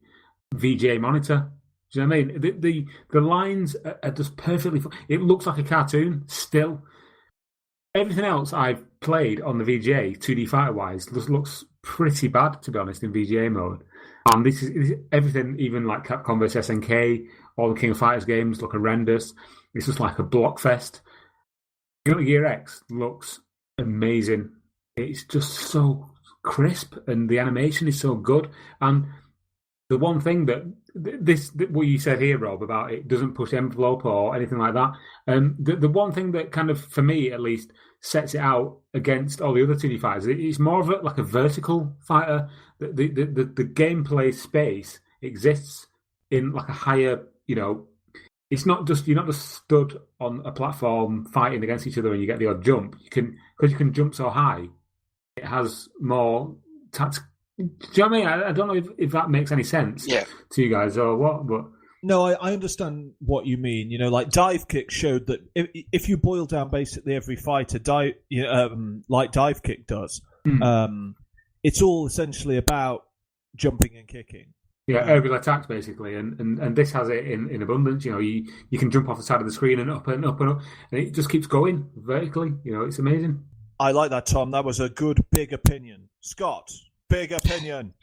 VGA monitor. Do you know what I mean? The lines are just perfectly... It looks like a cartoon still. Everything else I've played on the VGA, 2D fighter-wise, just looks pretty bad, to be honest, in VGA mode. And this is everything, even like Capcom vs SNK, all the King of Fighters games look horrendous. It's just like a block fest. Guilty Gear X looks amazing. It's just so crisp, and the animation is so good. And the one thing that what you said here, Rob, about it doesn't push envelope or anything like that. The one thing that kind of, for me at least, sets it out against all the other 2D fighters, it's more of like a vertical fighter. The gameplay space exists in like a higher, you know, it's not just, you're not just stood on a platform fighting against each other and you get the odd jump. Because you can jump so high, it has more tactical. Do you know what I mean? I don't know if that makes any sense to you guys or what, but... No, I understand what you mean. You know, like Dive Kick showed that if you boil down basically every fighter, like Dive Kick does, it's all essentially about jumping and kicking. Yeah, aerial attacks basically, and this has it in abundance. You know, you can jump off the side of the screen and up and up and up, and it just keeps going vertically. You know, it's amazing. I like that, Tom. That was a good big opinion, Scott. Big opinion.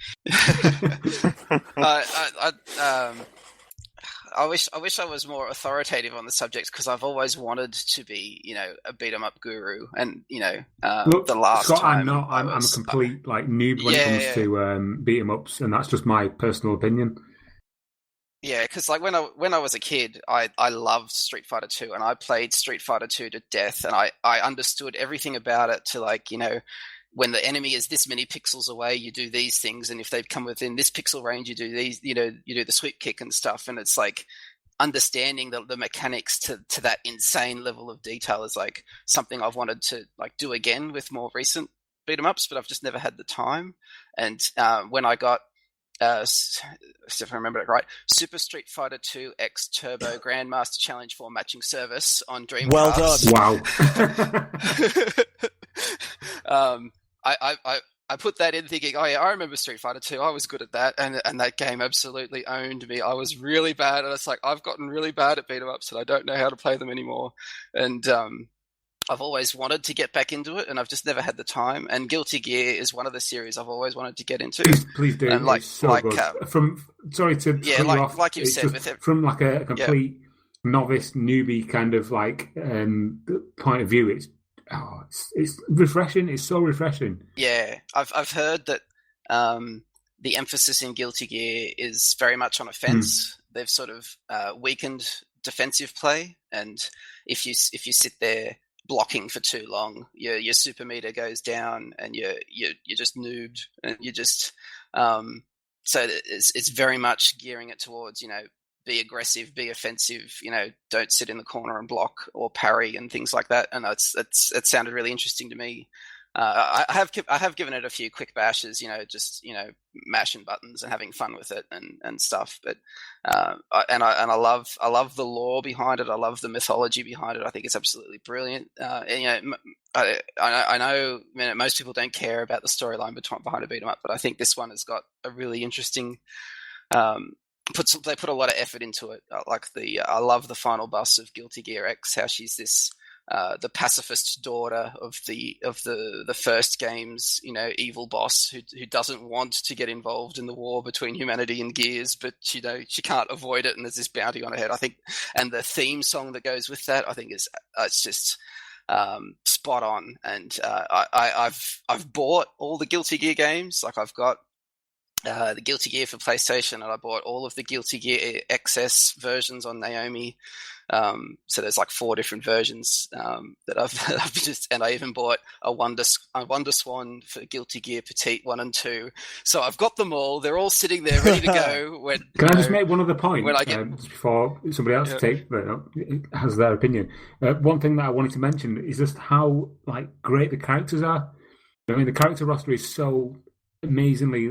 I wish I was more authoritative on the subject, because I've always wanted to be, you know, a beat 'em up guru, and you know, look, the last Scott, time I'm a complete like noob when it comes to beat 'em ups, and that's just my personal opinion. Yeah, because like when I was a kid, I loved Street Fighter 2, and I played Street Fighter 2 to death, and I understood everything about it, to like, you know, when the enemy is this many pixels away, you do these things, and if they've come within this pixel range, you do these, you know, you do the sweep kick and stuff. And it's like understanding the mechanics to that insane level of detail is like something I've wanted to like do again with more recent beat 'em ups, but I've just never had the time. And when I got if I remember it right, Super Street Fighter 2 X Turbo Grandmaster Challenge 4 matching service on Dreamcast. Well Wow. I put that in thinking, oh yeah, I remember Street Fighter 2. I was good at that, and that game absolutely owned me. I was really bad, and it's like I've gotten really bad at beat 'em ups, and I don't know how to play them anymore. And I've always wanted to get back into it, and I've just never had the time. And Guilty Gear is one of the series I've always wanted to get into. Please do. And it's so good. Sorry to cut you off. Like you said, from like a complete novice newbie kind of like point of view, it's refreshing. It's so refreshing. Yeah, I've heard that the emphasis in Guilty Gear is very much on offense. They've sort of weakened defensive play, and if you sit there blocking for too long, your super meter goes down, and you're just noobed, and you just so it's very much gearing it towards, be aggressive, be offensive, don't sit in the corner and block or parry and things like that. And it sounded really interesting to me. I have given it a few quick bashes, just mashing buttons and having fun with it and stuff. But I love the lore behind it. I love the mythology behind it. I think it's absolutely brilliant. I know most people don't care about the storyline behind a beat 'em up, but I think this one has got a really interesting. They put a lot of effort into it. I love the final boss of Guilty Gear X, how she's this the pacifist daughter of the first game's evil boss who doesn't want to get involved in the war between humanity and Gears, but she can't avoid it, and there's this bounty on her head. I think, and the theme song that goes with that, I think is it's just spot on. And I've bought all the Guilty Gear games. Like I've got the Guilty Gear for PlayStation, and I bought all of the Guilty Gear XS versions on Naomi. So there's like 4 different versions that I've just, and I even bought a Wonder Swan for Guilty Gear Petite 1 and 2. So I've got them all. They're all sitting there ready to go. Can I just make one other point just before somebody else has their opinion? One thing that I wanted to mention is just how great the characters are. I mean, the character roster is so amazingly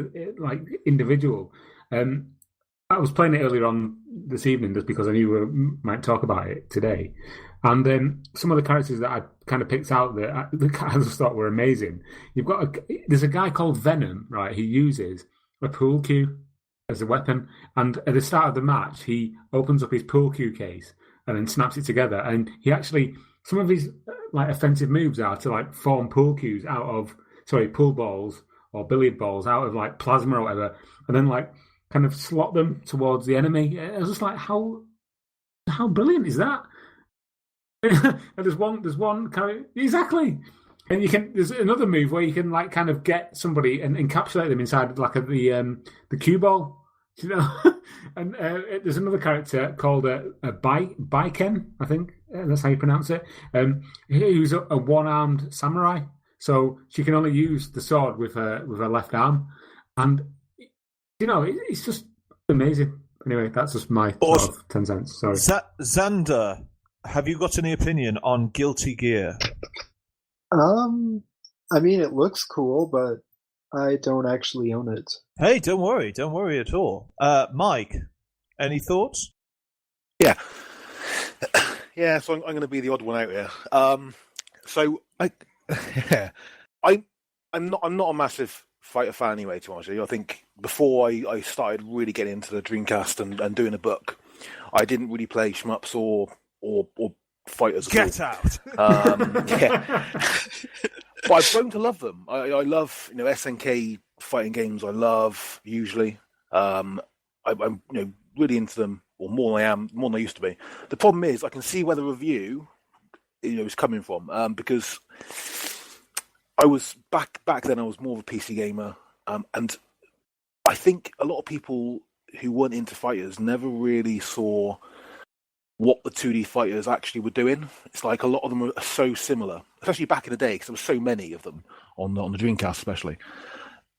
individual. I was playing it earlier on this evening just because I knew we might talk about it today, and some of the characters that I kind of picked out that I just thought were amazing. There's a guy called Venom, right? He uses a pool cue as a weapon, and at the start of the match he opens up his pool cue case and then snaps it together, and he actually, some of his offensive moves are to form pool cues out of pool balls or billiard balls out of plasma or whatever, and then kind of slot them towards the enemy. I was just like, how brilliant is that? And there's one kind of, exactly. And there's another move where you can kind of get somebody and encapsulate them inside the cue ball, And there's another character called Baiken, I think that's how you pronounce it. Who's a one-armed samurai. So she can only use the sword with her left arm, and it's just amazing. Anyway, that's just my sort of 10 cents. Sorry, Xander, have you got any opinion on Guilty Gear? I mean, it looks cool, but I don't actually own it. Hey, don't worry at all. Mike, any thoughts? Yeah. So I'm going to be the odd one out here. I'm not a massive fighter fan anyway, to be honest with you. I think before I started really getting into the Dreamcast and doing a book, I didn't really play shmups or fighters at all. Get out! Yeah. But I've grown to love them. I love SNK fighting games. I love usually. I'm really into them, or more than I used to be. The problem is I can see where the review is coming from, because I was back then. I was more of a PC gamer, and I think a lot of people who weren't into fighters never really saw what the 2D fighters actually were doing. It's like a lot of them are so similar, especially back in the day, because there were so many of them on the Dreamcast especially.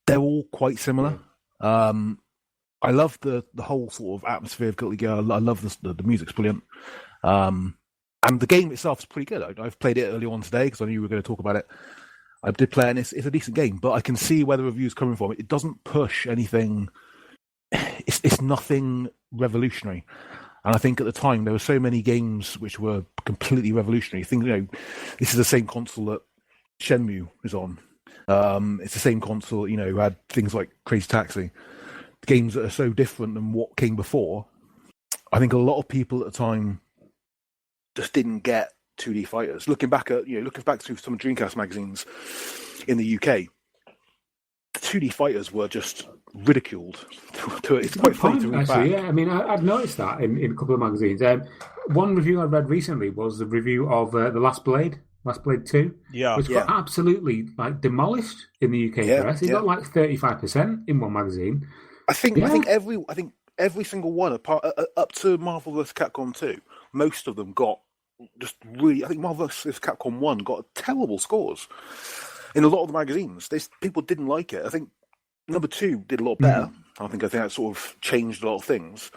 They're all quite similar. I love the whole sort of atmosphere of Guilty Gear. I love the music's brilliant. And the game itself is pretty good. I've played it earlier on today because I knew we were going to talk about it. I did play it, and it's a decent game, but I can see where the review's coming from. It doesn't push anything it's nothing revolutionary. And I think at the time there were so many games which were completely revolutionary. This is the same console that Shenmue is on. It's the same console, who had things like Crazy Taxi. Games that are so different than what came before. I think a lot of people at the time just didn't get 2D fighters. Looking back through some Dreamcast magazines in the UK, 2D fighters were just ridiculed. It's quite funny to read back. Yeah, I mean, I've noticed that in a couple of magazines. One review I read recently was the review of The Last Blade 2, which got absolutely demolished in the UK press. It got 35% in one magazine. I think every single one, up to Marvel vs. Capcom 2, most of them got just really. I think Marvel vs. Capcom 1 got terrible scores in a lot of the magazines. People didn't like it. I think number 2 did a lot better. I think that sort of changed a lot of things.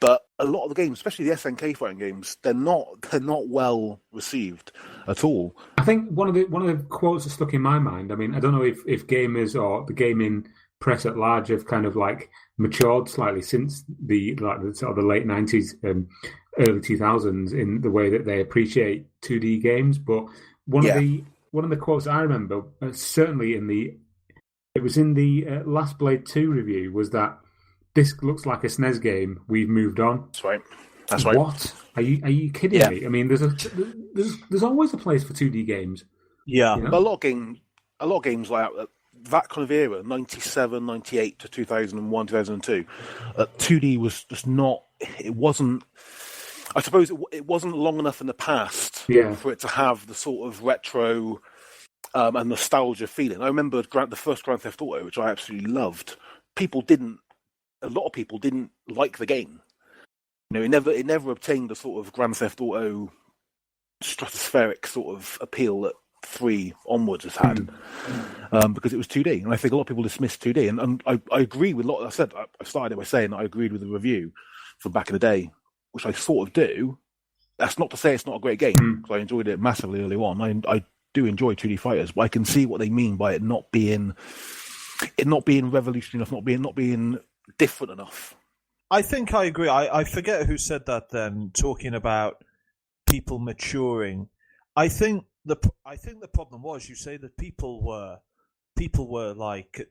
But a lot of the games, especially the SNK fighting games, they're not well received at all. I think one of the quotes that stuck in my mind. I mean, I don't know if gamers or the gaming press at large have kind of matured slightly since the sort of the late 90s and early 2000s in the way that they appreciate 2D games. But one of the quotes I remember, certainly in the Last Blade 2 review, was that this looks like a SNES game. We've moved on. That's right. What? Are you kidding me? I mean, there's always a place for 2D games. Yeah, but a lot of games like that kind of era, 97, 98 to 2001, 2002, 2D was just not. It wasn't. I suppose it wasn't long enough in the past for it to have the sort of retro and nostalgia feeling. I remember the first Grand Theft Auto, which I absolutely loved. A lot of people didn't like the game. It never obtained the sort of Grand Theft Auto stratospheric sort of appeal that 3 onwards has had, because it was 2D. And I think a lot of people dismissed 2D. And I agree with a lot. I started by saying that I agreed with the review from back in the day, which I sort of do. That's not to say it's not a great game, because I enjoyed it massively early on. I do enjoy 2D fighters, but I can see what they mean by it not being revolutionary enough, not being different enough. I think I agree. I forget who said that then, talking about people maturing. I think the problem was, you say that people were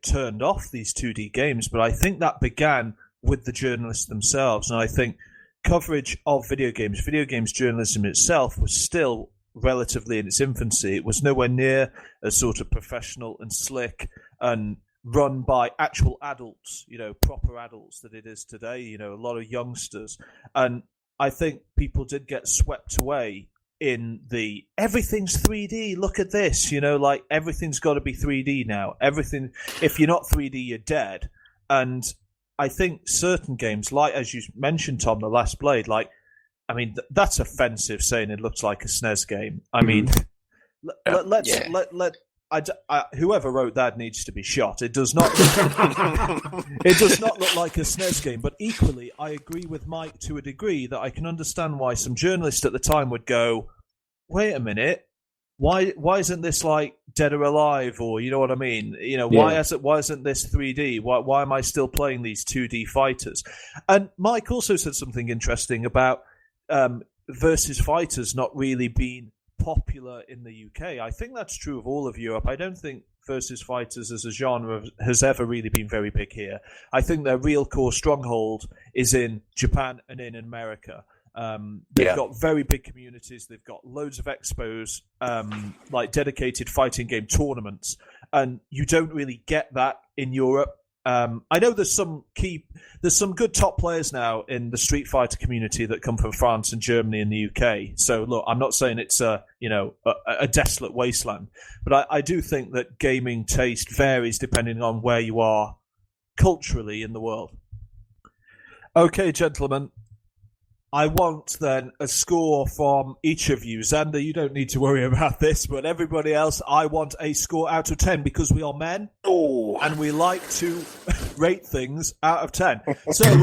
turned off these 2D games, but I think that began with the journalists themselves. And I think coverage of video games journalism itself was still relatively in its infancy. It was nowhere near as sort of professional and slick and run by actual adults, proper adults that it is today, a lot of youngsters. And I think people did get swept away in the everything's 3D, look at this, everything's got to be 3D now. Everything, if you're not 3D, you're dead. And I think certain games, like as you mentioned, Tom, The Last Blade, that's offensive saying it looks like a SNES game. I mean, whoever wrote that needs to be shot. It does not. It does not look like a SNES game. But equally, I agree with Mike to a degree that I can understand why some journalists at the time would go, "Wait a minute, why isn't this like Dead or Alive?" Or you know what I mean? Why isn't this 3D? Why am I still playing these 2D fighters? And Mike also said something interesting about versus fighters not really being popular in the UK. I think that's true of all of Europe. I don't think versus fighters as a genre has ever really been very big here. I think their real core stronghold is in Japan and in America. They've got very big communities. They've got loads of expos, like dedicated fighting game tournaments, and you don't really get that in Europe. I know there's some good top players now in the Street Fighter community that come from France and Germany and the UK. So look, I'm not saying it's a desolate wasteland, but I do think that gaming taste varies depending on where you are culturally in the world. Okay, gentlemen, I want then a score from each of you. Xander, you don't need to worry about this, but everybody else, I want a score out of 10 because we are men and we like to rate things out of 10. So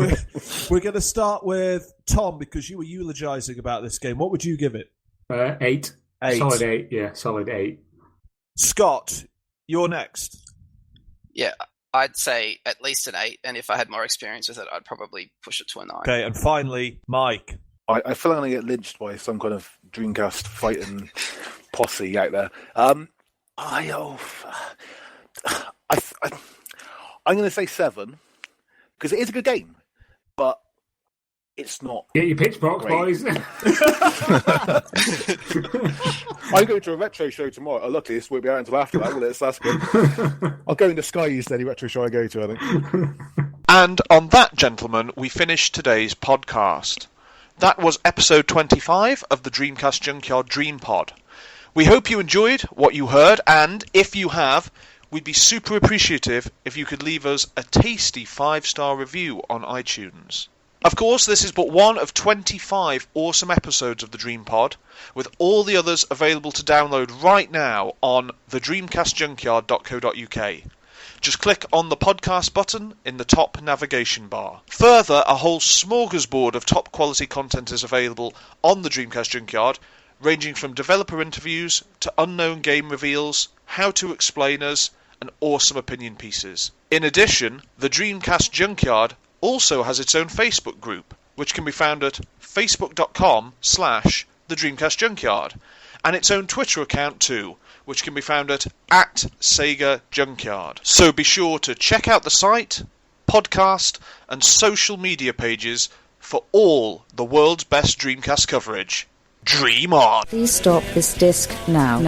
we're going to start with Tom because you were eulogizing about this game. What would you give it? 8. 8. Solid 8, yeah, solid 8. Scott, you're next. Yeah, I'd say at least an 8, and if I had more experience with it, I'd probably push it to a 9. Okay, and finally, Mike. I feel like I'm going to get lynched by some kind of Dreamcast fighting posse out there. I'm going to say 7 because it is a good game, but it's not. Get your pitchbox, boys. I'm going to a retro show tomorrow. Oh, luckily, this won't be out until after that, will it? So that's good. I'll go in the Skies, any retro show I go to, I think. And on that, gentlemen, we finish today's podcast. That was episode 25 of the Dreamcast Junkyard DreamPod. We hope you enjoyed what you heard, and if you have, we'd be super appreciative if you could leave us a tasty 5-star review on iTunes. Of course, this is but one of 25 awesome episodes of the DreamPod, with all the others available to download right now on thedreamcastjunkyard.co.uk. Just click on the podcast button in the top navigation bar. Further, a whole smorgasbord of top quality content is available on the Dreamcast Junkyard, ranging from developer interviews to unknown game reveals, how-to explainers, and awesome opinion pieces. In addition, the Dreamcast Junkyard also has its own Facebook group, which can be found at facebook.com/thedreamcastjunkyard, and its own Twitter account too, which can be found at Sega Junkyard. So be sure to check out the site, podcast, and social media pages for all the world's best Dreamcast coverage. Dream on! Please stop this disc now.